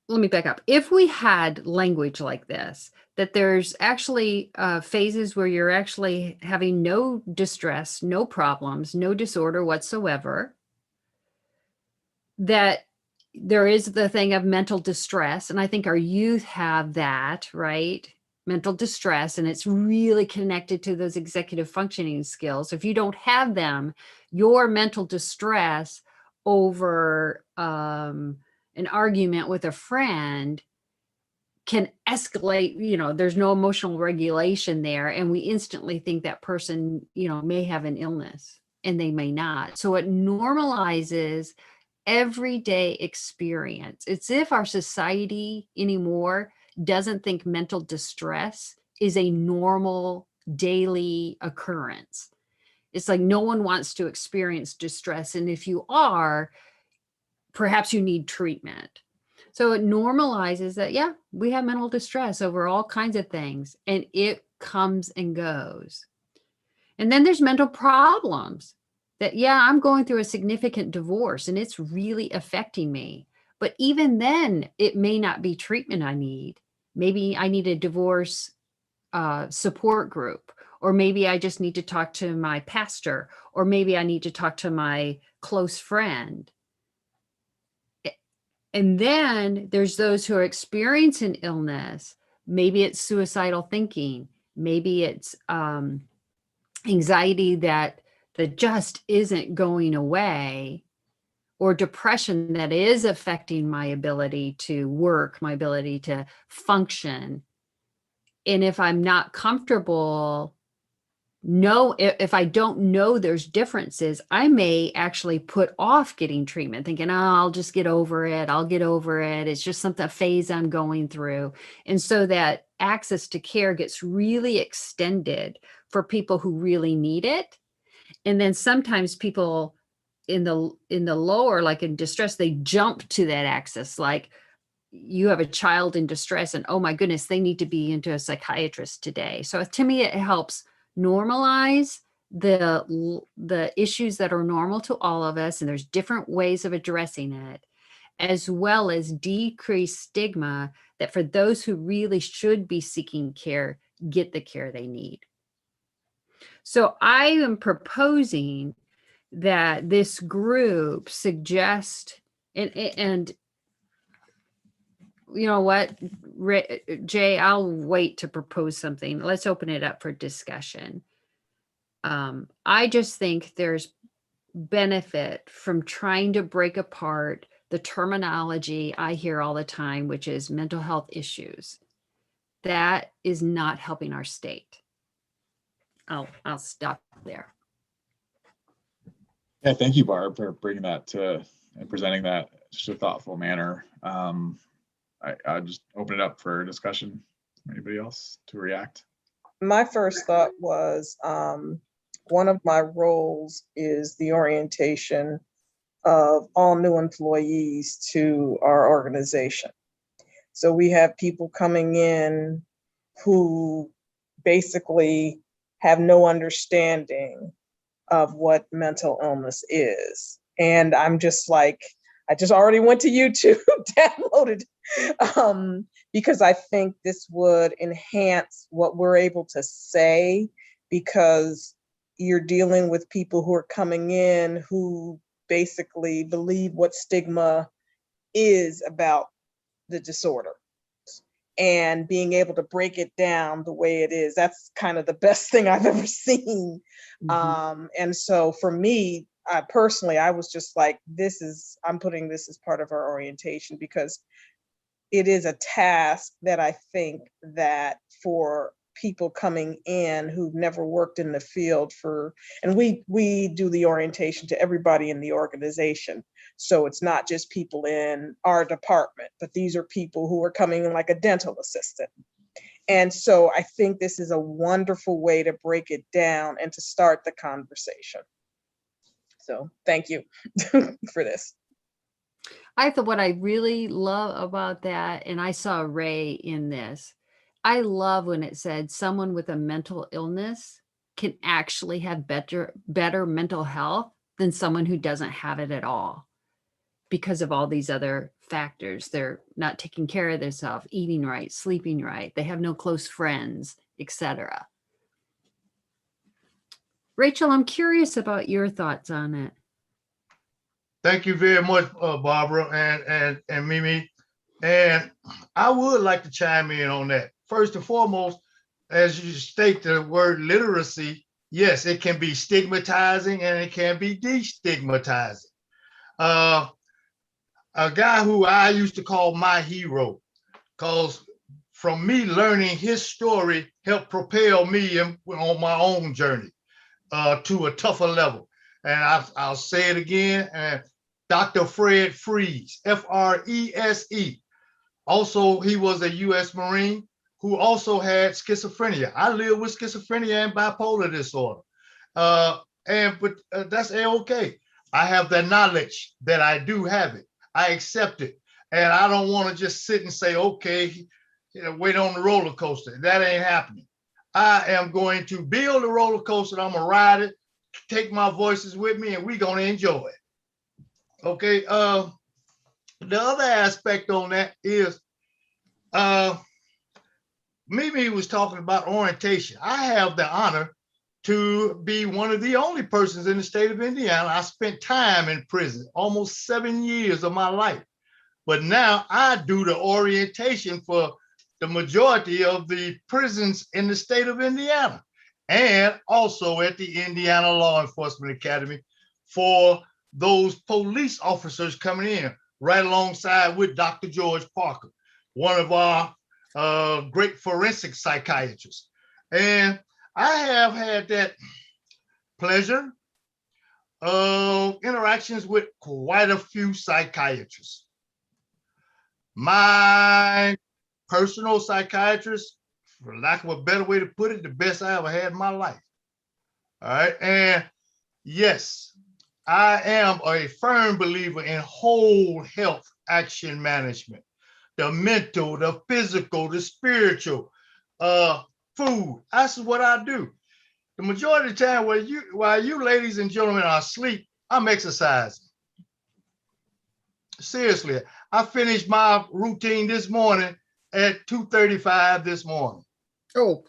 E: Let me back up. If we had language like this, that there's actually phases where you're actually having no distress, no problems, no disorder whatsoever, that there is the thing of mental distress. And I think our youth have that, right? Mental distress, and it's really connected to those executive functioning skills. If you don't have them, your mental distress over an argument with a friend can escalate. There's no emotional regulation there, and we instantly think that person may have an illness, and they may not. So it normalizes everyday experience. It's if our society anymore doesn't think mental distress is a normal daily occurrence. It's like no one wants to experience distress, and if you are, perhaps you need treatment. So it normalizes that, yeah, we have mental distress over all kinds of things, and it comes and goes. And then there's mental problems that, yeah, I'm going through a significant divorce and it's really affecting me. But even then, it may not be treatment I need. Maybe I need a divorce support group, or maybe I just need to talk to my pastor, or maybe I need to talk to my close friend. And then there's those who are experiencing illness. Maybe it's suicidal thinking. Maybe it's anxiety that just isn't going away, or depression that is affecting my ability to work, my ability to function. And if I'm not comfortable, if I don't know there's differences, I may actually put off getting treatment, thinking, oh, I'll just get over it. I'll get over it. It's just a phase I'm going through. And so that access to care gets really extended for people who really need it. And then sometimes people in the lower, like in distress, they jump to that access. Like you have a child in distress and, oh my goodness, they need to be into a psychiatrist today. So to me, it helps normalize the issues that are normal to all of us, and there's different ways of addressing it, as well as decrease stigma that for those who really should be seeking care, get the care they need. So I am proposing that this group suggest, and you know what, Jay, I'll wait to propose something. Let's open it up for discussion. I just think there's benefit from trying to break apart the terminology I hear all the time, which is mental health issues. That is not helping our state. I'll stop there.
A: Yeah, thank you, Barb, for bringing that to and presenting that in such a thoughtful manner. I'll just open it up for discussion. Anybody else to react?
H: My first thought was one of my roles is the orientation of all new employees to our organization. So we have people coming in who basically have no understanding of what mental illness is. And I'm just like, I just already went to YouTube, downloaded, because I think this would enhance what we're able to say, because you're dealing with people who are coming in who basically believe what stigma is about the disorder. And being able to break it down the way it is, that's kind of the best thing I've ever seen. Mm-hmm. And so for me, personally, I was just like, I'm putting this as part of our orientation, because it is a task that I think that for people coming in who've never worked in the field and we do the orientation to everybody in the organization. So it's not just people in our department, but these are people who are coming in like a dental assistant. And so I think this is a wonderful way to break it down and to start the conversation. So thank you for this.
E: I thought what I really love about that, and I saw Ray in this, I love when it said someone with a mental illness can actually have better mental health than someone who doesn't have it at all, because of all these other factors. They're not taking care of themselves, eating right, sleeping right. They have no close friends, etc. Rachel, I'm curious about your thoughts on it.
B: Thank you very much, Barbara and Mimi. And I would like to chime in on that. First and foremost, as you state the word literacy, yes, it can be stigmatizing and it can be destigmatizing. A guy who I used to call my hero, because from me learning his story helped propel me on my own journey to a tougher level. And I'll say it again, Dr. Fred Freese, F-R-E-S-E. Also, he was a U.S. Marine who also had schizophrenia. I live with schizophrenia and bipolar disorder. But that's A-okay. I have the knowledge that I do have it. I accept it. And I don't want to just sit and say, okay, wait on the roller coaster. That ain't happening. I am going to build a roller coaster. I'm going to ride it, take my voices with me, and we're going to enjoy it. Okay. The other aspect on that is Mimi was talking about orientation. I have the honor to be one of the only persons in the state of Indiana. I spent time in prison, almost 7 years of my life. But now I do the orientation for the majority of the prisons in the state of Indiana, and also at the Indiana Law Enforcement Academy for those police officers coming in, right alongside with Dr. George Parker, one of our great forensic psychiatrists. And I have had that pleasure of interactions with quite a few psychiatrists. My personal psychiatrist, for lack of a better way to put it, the best I ever had in my life. All right. And yes, I am a firm believer in whole health action management. The mental, the physical, the spiritual, food. That's what I do. The majority of the time while you ladies and gentlemen are asleep, I'm exercising. Seriously, I finished my routine this morning at 2:35 this morning.
E: Oh.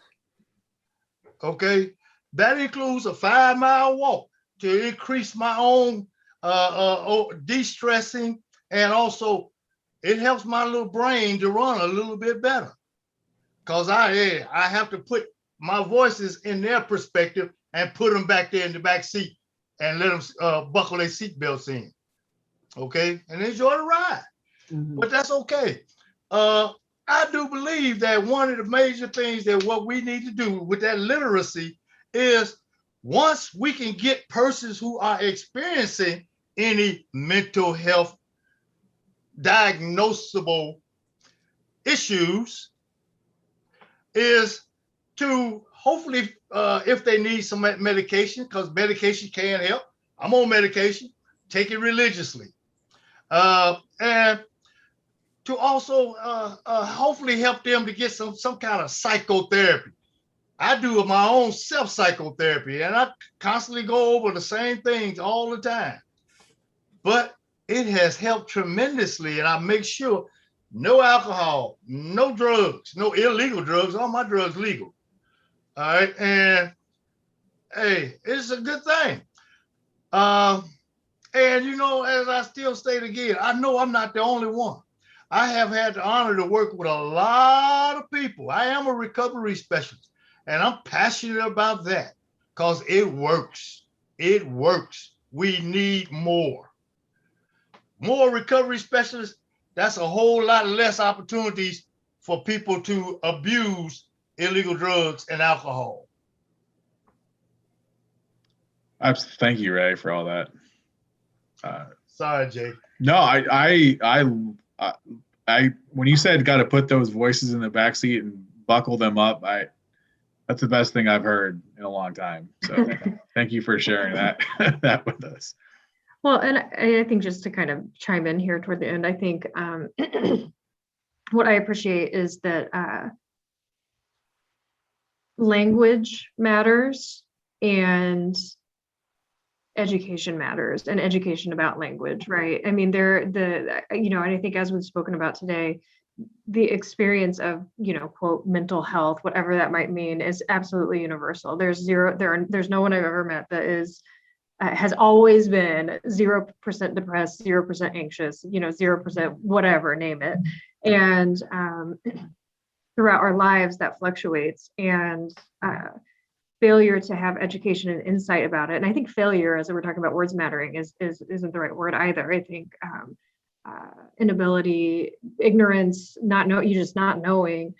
B: Okay. That includes a 5-mile walk to increase my own de-stressing, and also it helps my little brain to run a little bit better, because I have to put my voices in their perspective and put them back there in the back seat and let them buckle their seatbelts in. Okay, and enjoy the ride. Mm-hmm. But that's okay. I do believe that one of the major things that what we need to do with that literacy is, once we can get persons who are experiencing any mental health diagnosable issues, is to hopefully, if they need some medication, because medication can help. I'm on medication, take it religiously. And to also hopefully help them to get some kind of psychotherapy. I do my own self-psychotherapy, and I constantly go over the same things all the time. But it has helped tremendously, and I make sure no alcohol, no drugs, no illegal drugs, all my drugs legal. All right, and hey, it's a good thing. And you know, as I still state again, I know I'm not the only one. I have had the honor to work with a lot of people. I am a recovery specialist, and I'm passionate about that because it works. It works. We need more. More recovery specialists, that's a whole lot less opportunities for people to abuse illegal drugs and alcohol.
A: Thank you, Ray, for all that.
B: Sorry, Jay.
A: No, I when you said got to put those voices in the backseat and buckle them up, that's the best thing I've heard in a long time. So thank you for sharing that with us.
G: Well, and I think just to kind of chime in here toward the end, I think what I appreciate is that language matters and education matters, and education about language, right? I mean, and I think as we've spoken about today, the experience of, quote, mental health, whatever that might mean, is absolutely universal. There's no one I've ever met that has always been 0% depressed, 0% anxious, 0%, whatever, name it. And throughout our lives that fluctuates, and failure to have education and insight about it. And I think failure, as we're talking about words mattering, isn't the right word either. I think inability, ignorance, not knowing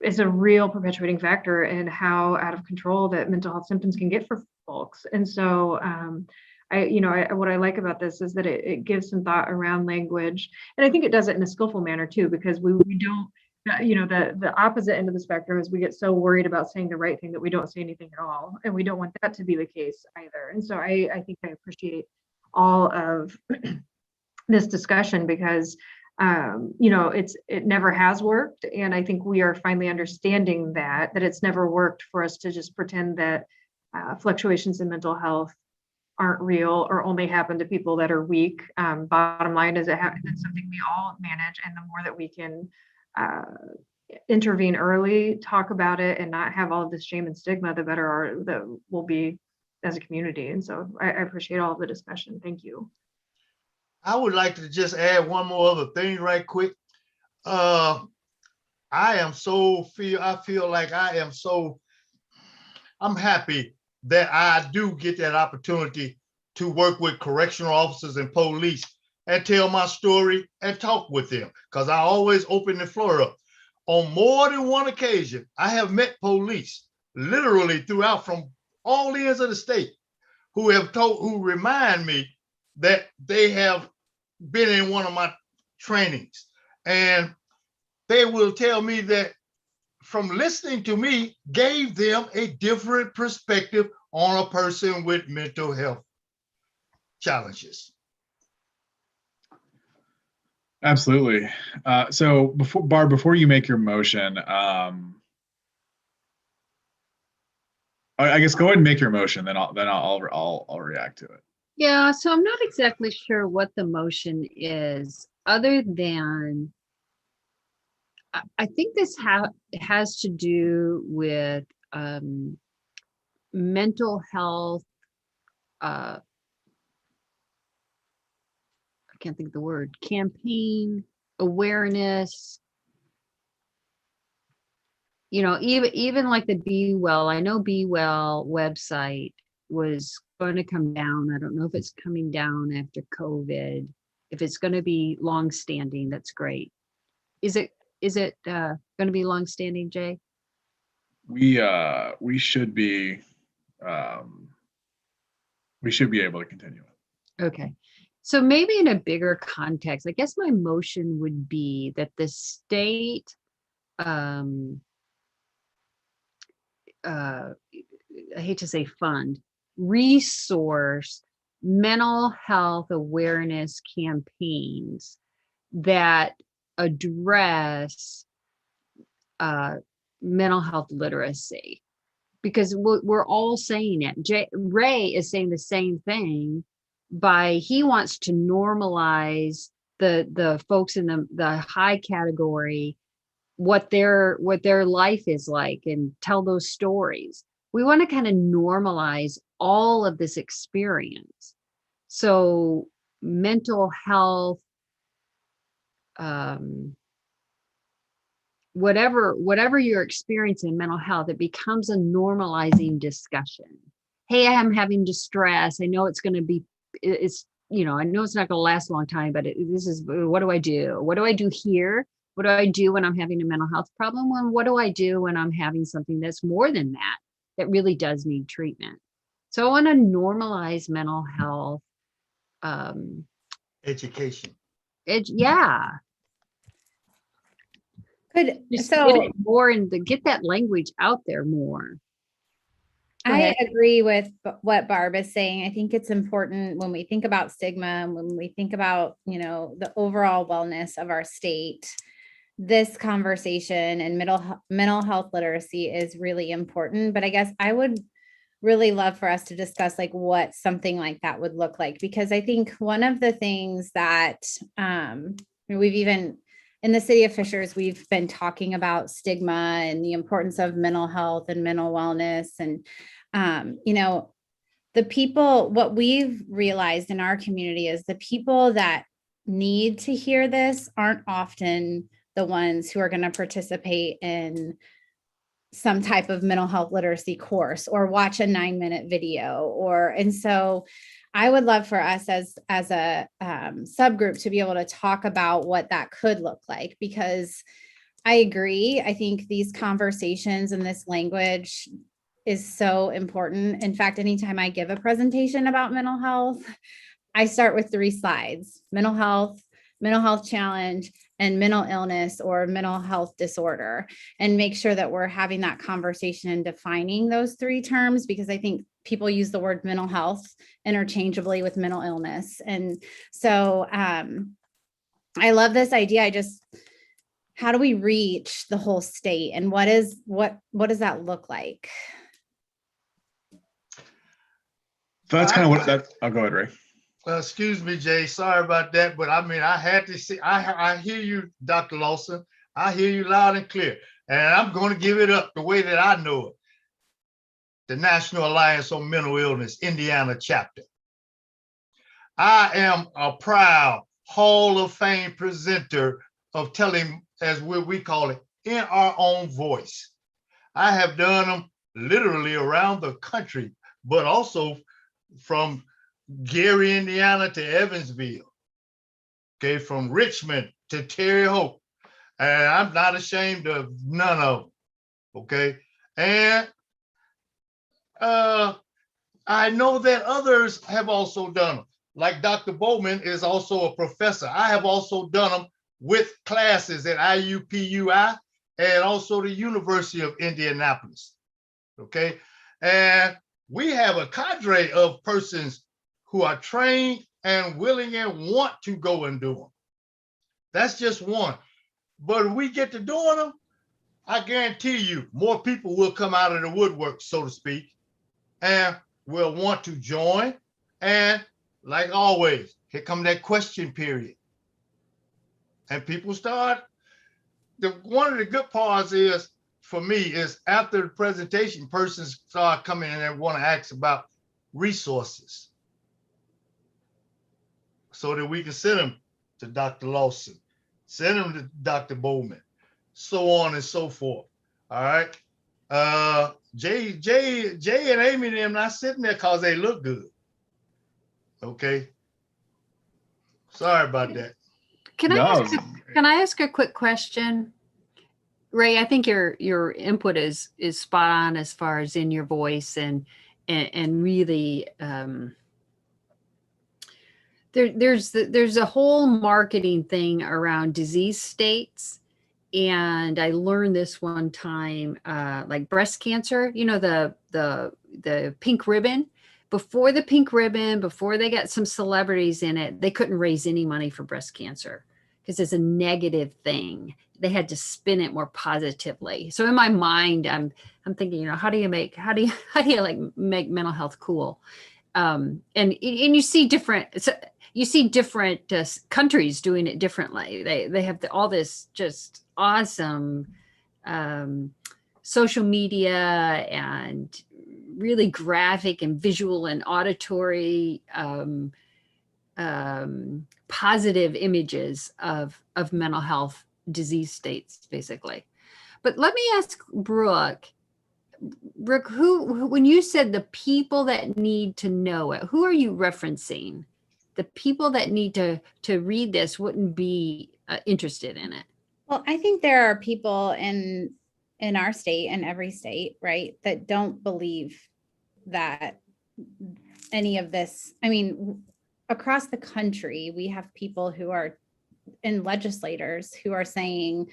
G: is a real perpetuating factor in how out of control that mental health symptoms can get for folks. And so what I like about this is that it gives some thought around language. And I think it does it in a skillful manner too, because we don't, the opposite end of the spectrum is we get so worried about saying the right thing that we don't say anything at all. And we don't want that to be the case either. And so I think I appreciate all of this discussion, because it never has worked. And I think we are finally understanding that it's never worked for us to just pretend that fluctuations in mental health aren't real or only happen to people that are weak. Bottom line is it's something we all manage. And the more that we can intervene early, talk about it, and not have all of this shame and stigma, the better that we'll be as a community. And so I appreciate all of the discussion. Thank you.
B: I would like to just add one more other thing right quick. I feel like I'm happy that I do get that opportunity to work with correctional officers and police and tell my story and talk with them, because I always open the floor up. On more than one occasion, I have met police literally throughout from all ends of the state who remind me that they have been in one of my trainings, and they will tell me that from listening to me gave them a different perspective on a person with mental health challenges.
A: Absolutely. So before you make your motion, I guess go ahead and make your motion, then I'll react to it.
E: Yeah, so I'm not exactly sure what the motion is, other than I think this has to do with mental health. I can't think of the word, campaign, awareness. Even like the Be Well, I know Be Well website was going to come down. I don't know if it's coming down after COVID. If it's going to be long-standing, that's great. Is it going to be long-standing, Jay?
A: We should be able to continue it.
E: Okay. So maybe in a bigger context, I guess my motion would be that the state I hate to say fund, resource mental health awareness campaigns that address mental health literacy, because we're all saying it. Ray is saying the same thing he wants to normalize the folks in the high category, what their life is like, and tell those stories. We want to kind of normalize all of this experience. So mental health, whatever you're experiencing mental health, it becomes a normalizing discussion. Hey, I'm having distress. I know it's going to be, I know it's not going to last a long time, but what do I do? What do I do here? What do I do when I'm having a mental health problem? And what do I do when I'm having something that's more than that really does need treatment? So I want to normalize mental health.
B: Education.
E: Yeah.
C: Good.
E: Just
C: So
E: get it more get that language out there more.
C: I agree with what Barb is saying. I think it's important when we think about stigma, when we think about, the overall wellness of our state, this conversation and mental health literacy is really important. But I guess I would really love for us to discuss like what something like that would look like, because I think one of the things that we've even in the city of Fishers, we've been talking about stigma and the importance of mental health and mental wellness. And, the people, what we've realized in our community is the people that need to hear this aren't often the ones who are going to participate in some type of mental health literacy course or watch a 9-minute video and so I would love for us as a subgroup to be able to talk about what that could look like, because I agree. I think these conversations and this language is so important. In fact, anytime I give a presentation about mental health, I start with 3 slides: mental health challenge, and mental illness or mental health disorder, and make sure that we're having that conversation and defining those 3 terms, because I think people use the word mental health interchangeably with mental illness. And so I love this idea. How do we reach the whole state, and what does that look like?
A: So that's kind of what I'll go ahead, Ray.
B: Excuse me, Jay. Sorry about that, but I mean, I had to see. I hear you, Dr. Lawson. I hear you loud and clear, and I'm going to give it up the way that I know it. The National Alliance on Mental Illness, Indiana chapter. I am a proud Hall of Fame presenter of telling, as we call it, in our own voice. I have done them literally around the country, but also from Gary, Indiana to Evansville, okay, from Richmond to Terre Haute. And I'm not ashamed of none of them, okay? And I know that others have also done them. Like Dr. Bowman is also a professor. I have also done them with classes at IUPUI and also the University of Indianapolis, okay? And we have a cadre of persons who are trained and willing and want to go and do them. That's just one. But if we get to doing them, I guarantee you more people will come out of the woodwork, so to speak, and will want to join. And like always, here come that question period. And people start, one of the good parts is, for me, is after the presentation, persons start coming in and want to ask about resources, so that we can send them to Dr. Lawson, send them to Dr. Bowman, so on and so forth. All right. Jay and Amy and them not sitting there because they look good. Okay. Sorry about that.
E: Can I ask a quick question? Ray, I think your input is spot on as far as in your voice and really there's a whole marketing thing around disease states. And I learned this one time, like breast cancer, the pink ribbon. Before the pink ribbon, before they got some celebrities in it, they couldn't raise any money for breast cancer because it's a negative thing. They had to spin it more positively. So in my mind, I'm thinking, how do you make mental health cool? And you see different countries doing it differently. They have all this just awesome social media and really graphic and visual and auditory positive images of mental health disease states, basically. But let me ask Brooke, who, when you said the people that need to know it, who are you referencing? The people that need to read this wouldn't be interested in it.
C: Well, I think there are people in our state and every state, right, that don't believe that any of this, across the country, we have people who are in legislators who are saying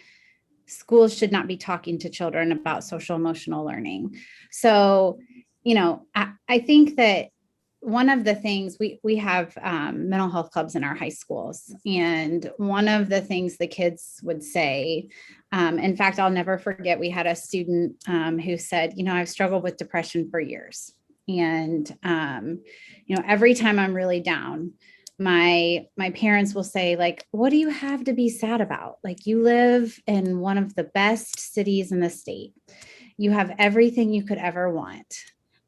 C: schools should not be talking to children about social emotional learning. So, I think that one of the things we have mental health clubs in our high schools, and one of the things the kids would say, in fact, I'll never forget, we had a student who said, I've struggled with depression for years. And, every time I'm really down, my parents will say, like, what do you have to be sad about? Like, you live in one of the best cities in the state. You have everything you could ever want.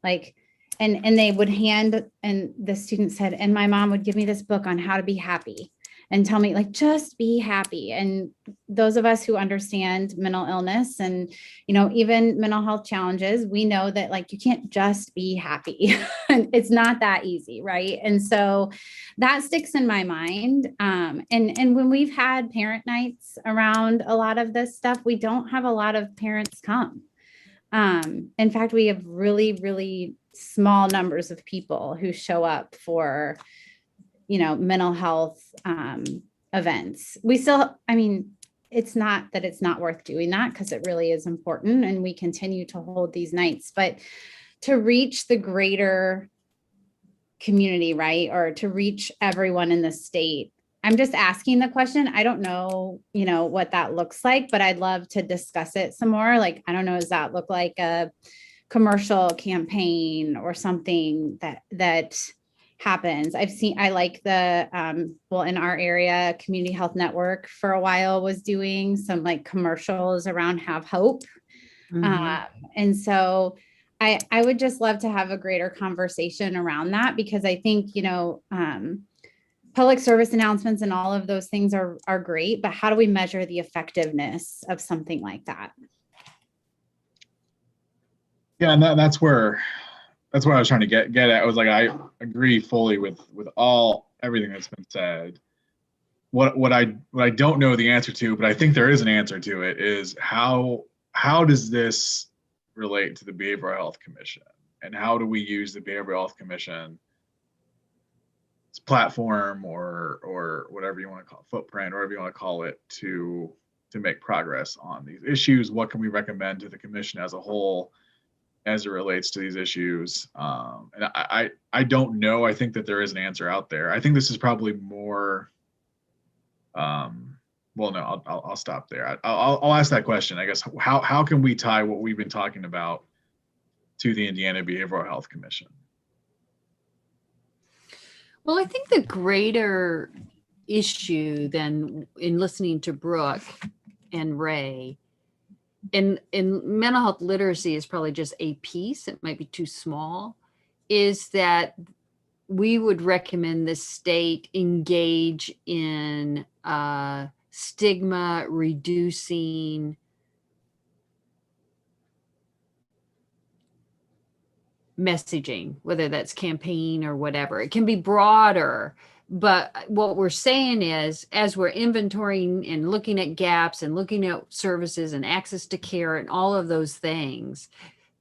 C: Like, and they would hand, and the student said, and my mom would give me this book on how to be happy and tell me, like, just be happy. And those of us who understand mental illness and, even mental health challenges, we know that, like, you can't just be happy. It's not that easy, right? And so that sticks in my mind. And when we've had parent nights around a lot of this stuff, we don't have a lot of parents come. In fact, we have really, really small numbers of people who show up for mental health events. We still, it's not that it's not worth doing that, because it really is important, and we continue to hold these nights, but to reach the greater community, right? Or to reach everyone in the state. I'm just asking the question. I don't know, what that looks like, but I'd love to discuss it some more. Like, I don't know, does that look like a commercial campaign or something that happens? I like the, in our area, Community Health Network for a while was doing some like commercials around Have Hope. And so I would just love to have a greater conversation around that, because I think, public service announcements and all of those things are great, but how do we measure the effectiveness of something like that?
A: Yeah, and that's where I was trying to get at. I was like, I agree fully with everything that's been said. What I don't know the answer to, but I think there is an answer to it, is how does this relate to the Behavioral Health Commission, and how do we use the Behavioral Health Commission platform or whatever you want to call it, footprint, or whatever you want to call it, to make progress on these issues? What can we recommend to the commission as a whole as it relates to these issues? And I don't know. I think that there is an answer out there. I think this is probably more well, no, I'll stop there. I'll ask that question, I guess. How can we tie what we've been talking about to the Indiana Behavioral Health Commission?
E: Well, I think the greater issue than in listening to Brooke and Ray, in mental health literacy is probably just a piece, it might be too small, is that we would recommend the state engage in stigma reducing messaging, whether that's campaign or whatever. It can be broader, but what we're saying is, as we're inventorying and looking at gaps and looking at services and access to care and all of those things,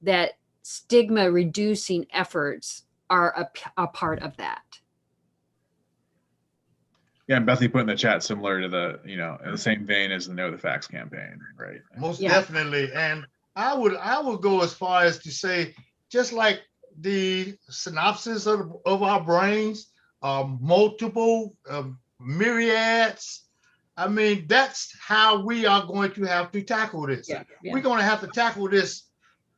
E: that stigma reducing efforts are a part of that.
A: Yeah, and Bethany put in the chat, similar to the, in the same vein as the Know the Facts campaign, right?
B: Most definitely. And I would go as far as to say, just like the synopsis of our brains, multiple myriads. I mean, that's how we are going to have to tackle this. We're going to have to tackle this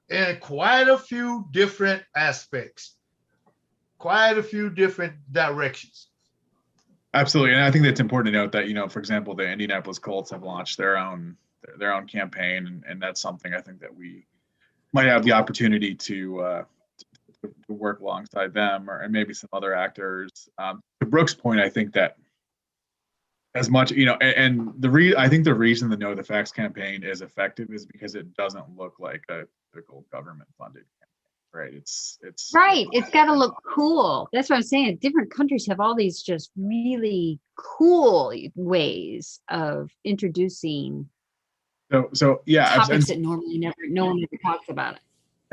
B: in quite a few different aspects, quite a few different directions.
A: Absolutely. And I think that's important to note that, for example, the Indianapolis Colts have launched their own campaign. And that's something I think that we might have the opportunity to work alongside them, and maybe some other actors. To Brooke's point, I think that as much, and I think the reason the Know the Facts campaign is effective is because it doesn't look like a typical government funded campaign, right? It's
E: right. It's got to look cool. That's what I'm saying. Different countries have all these just really cool ways of introducing
A: so yeah,
E: topics that normally no one ever talks about it.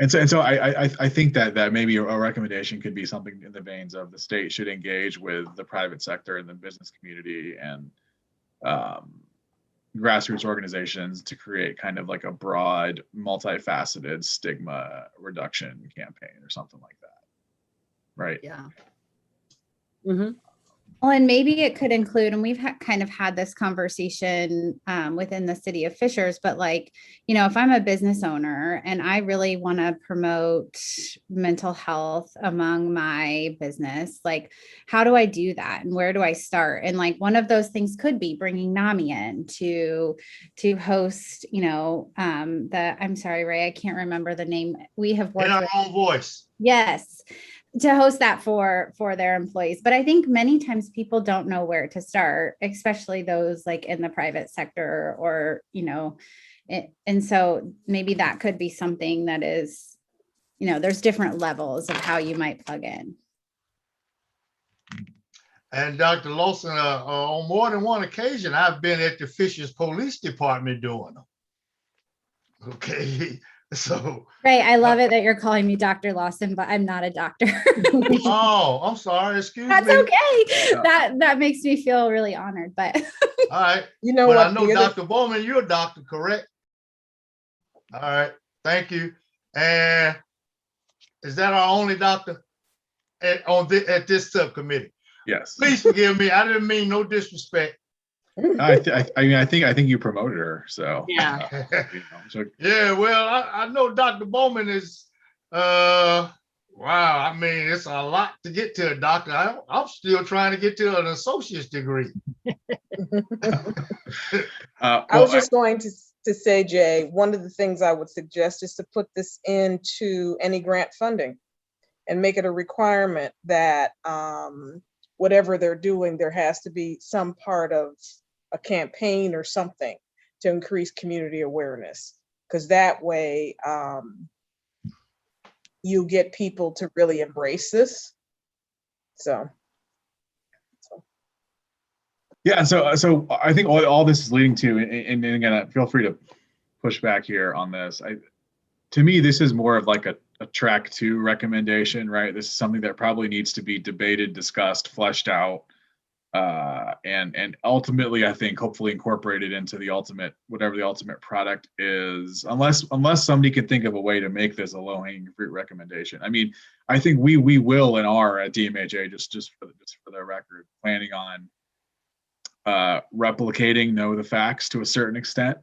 A: And so I think that maybe a recommendation could be something in the veins of the state should engage with the private sector and the business community and grassroots organizations to create kind of like a broad, multifaceted stigma reduction campaign or something like that. Right.
E: Yeah. Mm-hmm.
C: Well, and maybe it could include, and we've kind of had this conversation within the city of Fishers, but like, you know, if I'm a business owner and I really want to promote mental health among my business, like, how do I do that? And where do I start? And like, one of those things could be bringing NAMI in to host, you know, I'm sorry, Ray, I can't remember the name. We have worked
B: In our
C: with.
B: own voice.
C: Yes, to host that for their employees. But I think many times people don't know where to start, especially those like in the private sector or, you know, and so maybe that could be something that is, you know, there's different levels of how you might plug in.
B: And Dr. Lawson, on more than one occasion, I've been at the Fishers Police Department doing them. Okay, so.
C: Right, I love it that you're calling me Dr. Lawson, but I'm not a doctor.
B: Oh, I'm sorry, excuse
C: That's
B: me.
C: okay. That makes me feel really honored, but.
B: All right.
H: You know
B: But
H: what?
B: I know Dr. Bowman, you're a doctor, correct? All right, thank you. And is that our only doctor at this subcommittee?
A: Yes.
B: Please forgive me. I didn't mean no disrespect.
A: I think you promoted her. So
E: Yeah.
A: you know, so
B: Yeah, well, I know Dr. Bowman is, wow, I mean, it's a lot to get to a doctor. I'm still trying to get to an associate's degree.
H: I was just going to say, Jay, one of the things I would suggest is to put this into any grant funding and make it a requirement that whatever they're doing, there has to be some part of a campaign or something to increase community awareness, because that way you get people to really embrace this. So.
A: yeah, so I think all this is leading to, and again, feel free to push back here on this. To me, this is more of like a track 2 recommendation, right? This is something that probably needs to be debated, discussed, fleshed out, and ultimately, I think, hopefully incorporated into the ultimate, whatever the ultimate product is, unless somebody can think of a way to make this a low-hanging fruit recommendation. I mean, I think we will and are at DMHA, just for the record, planning on replicating Know the Facts to a certain extent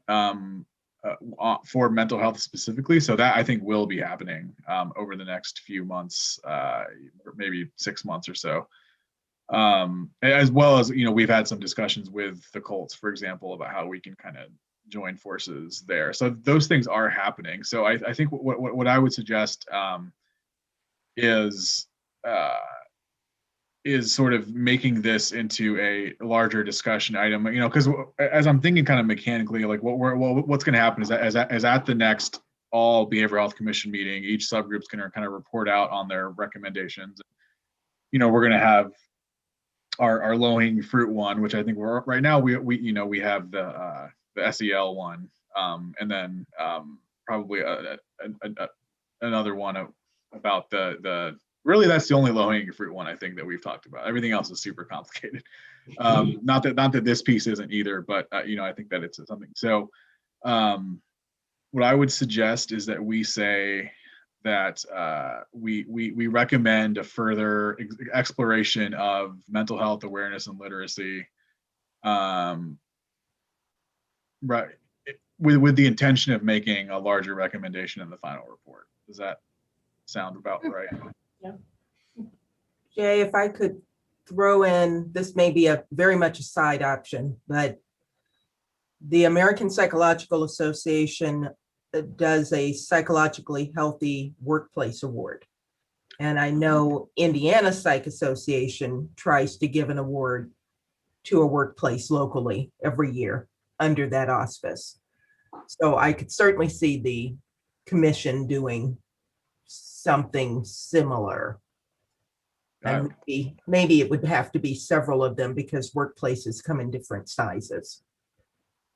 A: for mental health specifically. So that I think will be happening over the next few months, maybe 6 months or so. As well as, you know, we've had some discussions with the Colts, for example, about how we can kind of join forces there. So those things are happening. So I think what I would suggest is sort of making this into a larger discussion item, you know, because as I'm thinking kind of mechanically, like what's going to happen is that as at the next all behavioral health commission meeting, each subgroup's going to kind of report out on their recommendations. You know, we're going to have our low-hanging fruit one, which I think we're right now, we have the SEL one, and then probably another one about the really, that's the only low-hanging fruit one I think that we've talked about. Everything else is super complicated. Not that this piece isn't either, but you know, I think that it's something. So what I would suggest is that we say that we recommend a further exploration of mental health awareness and literacy, right, with the intention of making a larger recommendation in the final report. Does that sound about right?
I: Yeah. Jay, if I could throw in, this may be very much a side option, but the American Psychological Association does a psychologically healthy workplace award. And I know Indiana Psych Association tries to give an award to a workplace locally every year under that auspice. So I could certainly see the commission doing something similar. And maybe it would have to be several of them because workplaces come in different sizes.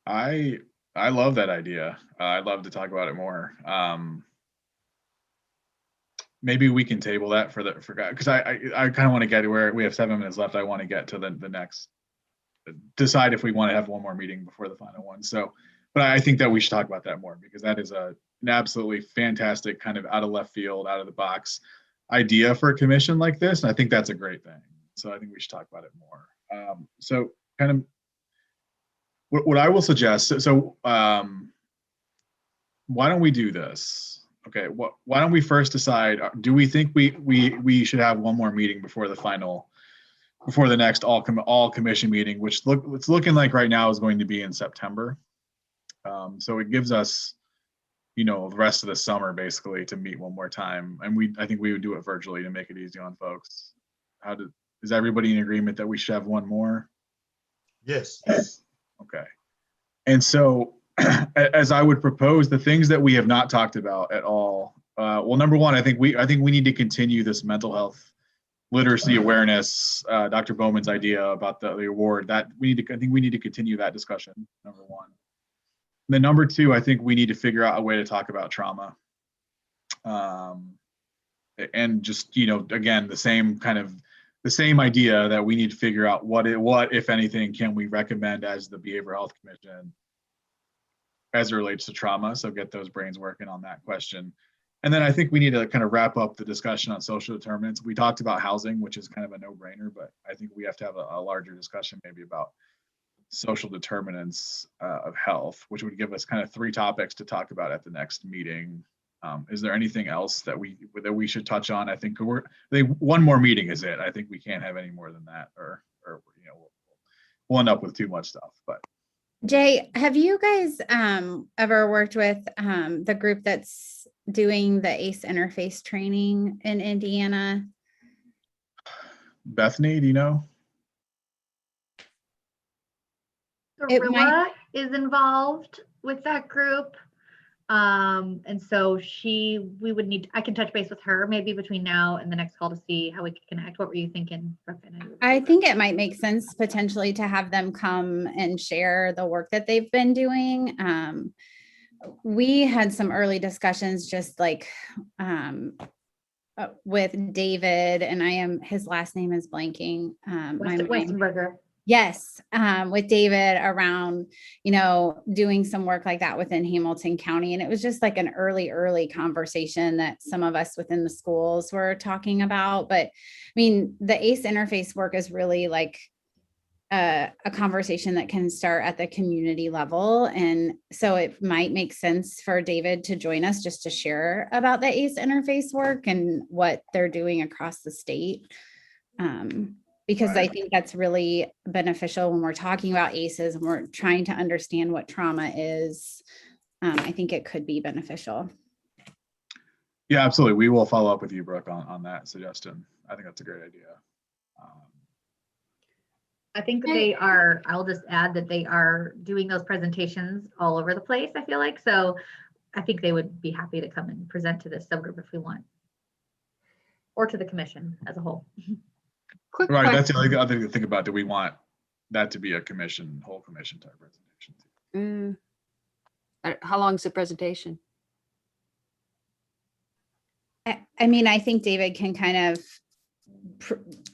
A: I love that idea. I'd love to talk about it more. Maybe we can table that for because I kind of want to get to where we have 7 minutes left. I want to get to the next, decide if we want to have one more meeting before the final one. So, but I think that we should talk about that more because that is an absolutely fantastic kind of out of left field, out of the box idea for a commission like this, and I think that's a great thing. So I think we should talk about it more. So kind of what I will suggest. So why don't we do this? Okay, why don't we first decide? Do we think we should have one more meeting before the next all commission meeting, which it's looking like right now is going to be in September. So it gives us, the rest of the summer basically to meet one more time, and I think we would do it virtually to make it easy on folks. Is everybody in agreement that we should have one more?
B: Yes.
A: Okay. And so as I would propose, the things that we have not talked about at all, well, number one, I think we need to continue this mental health literacy awareness, Dr. Bowman's idea about the award. I think we need to continue that discussion, number one. And then number two, I think we need to figure out a way to talk about trauma. And just, again, the same idea that we need to figure out what, if anything, can we recommend as the Behavioral Health Commission as it relates to trauma. So get those brains working on that question. And then I think we need to kind of wrap up the discussion on social determinants. We talked about housing, which is kind of a no-brainer, but I think we have to have a larger discussion maybe about social determinants of health, which would give us kind of 3 topics to talk about at the next meeting. Is there anything else that we should touch on? I think one more meeting is it. I think we can't have any more than that, or we'll end up with too much stuff. But
C: Jay, have you guys ever worked with the group that's doing the ACE interface training in Indiana?
A: Bethany, do you know?
F: Gorilla is involved with that group. And so I can touch base with her maybe between now and the next call to see how we can connect. What were you thinking?
C: I think it might make sense potentially to have them come and share the work that they've been doing. We had some early discussions just like with David, and his last name is blanking.
F: Westenberger.
C: Yes, with David around, doing some work like that within Hamilton County. And it was just like an early conversation that some of us within the schools were talking about. But I mean, the ACE interface work is really like a conversation that can start at the community level. And so it might make sense for David to join us just to share about the ACE interface work and what they're doing across the state. Because I think that's really beneficial when we're talking about ACEs and we're trying to understand what trauma is. I think it could be beneficial.
A: Yeah, absolutely. We will follow up with you, Brooke, on that suggestion. I think that's a great idea.
F: I think I'll just add that they are doing those presentations all over the place, I feel like. So I think they would be happy to come and present to this subgroup if we want, or to the commission as a whole.
E: Quick
A: Right,
E: question.
A: that's the other thing to think about. Do we want that to be a whole commission type presentation?
E: How long is the presentation?
C: I mean, I think David can kind of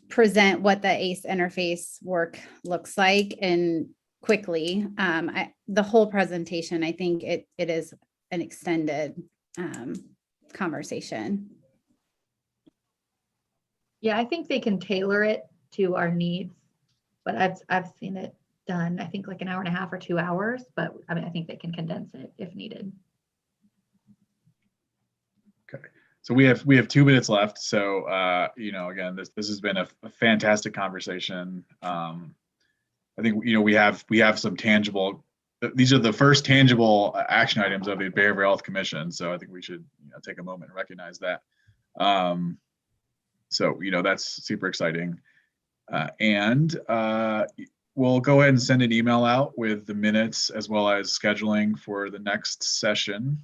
C: present what the ACE interface work looks like and quickly. The whole presentation, I think it is an extended conversation.
F: Yeah, I think they can tailor it to our needs, but I've seen it done, I think like an hour and a half or 2 hours, but I mean, I think they can condense it if needed.
A: Okay, so we have 2 minutes left. So again, this has been a fantastic conversation. I think we have some tangible. These are the first tangible action items of the Behavioral Health Commission. So I think we should take a moment and recognize that. So, that's super exciting. And we'll go ahead and send an email out with the minutes as well as scheduling for the next session.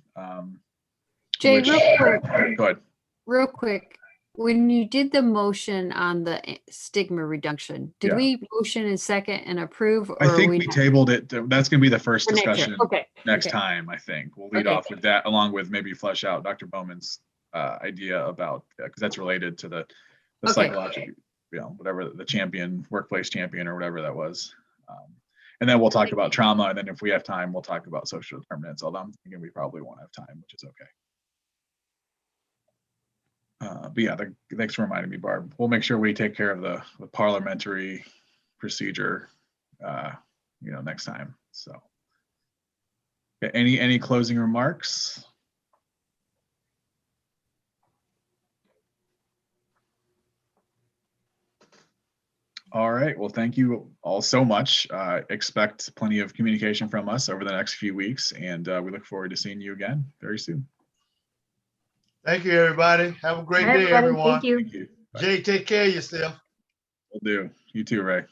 E: Jay, real quick.
A: Go ahead.
E: Real quick. When you did the motion on the stigma reduction, did we motion and second and approve? Or
A: I think we tabled it. That's going to be the first discussion next
E: Okay.
A: time, I think. We'll lead off with that, along with maybe flesh out Dr. Bowman's idea about, because that's related to the psychological, whatever the workplace champion or whatever that was. And then we'll talk about trauma. And then if we have time, we'll talk about social determinants, although I'm thinking we probably won't have time, which is okay. But yeah, thanks for reminding me, Barb. We'll make sure we take care of the parliamentary procedure, next time. So, okay, any closing remarks? All right. Well, thank you all so much. Expect plenty of communication from us over the next few weeks, and we look forward to seeing you again very soon.
B: Thank you, everybody. Have a great
F: Bye,
B: day,
F: everybody.
B: everyone.
F: Thank you.
A: Thank you. Bye.
B: Jay, take care of yourself.
A: Will do. You too, Ray.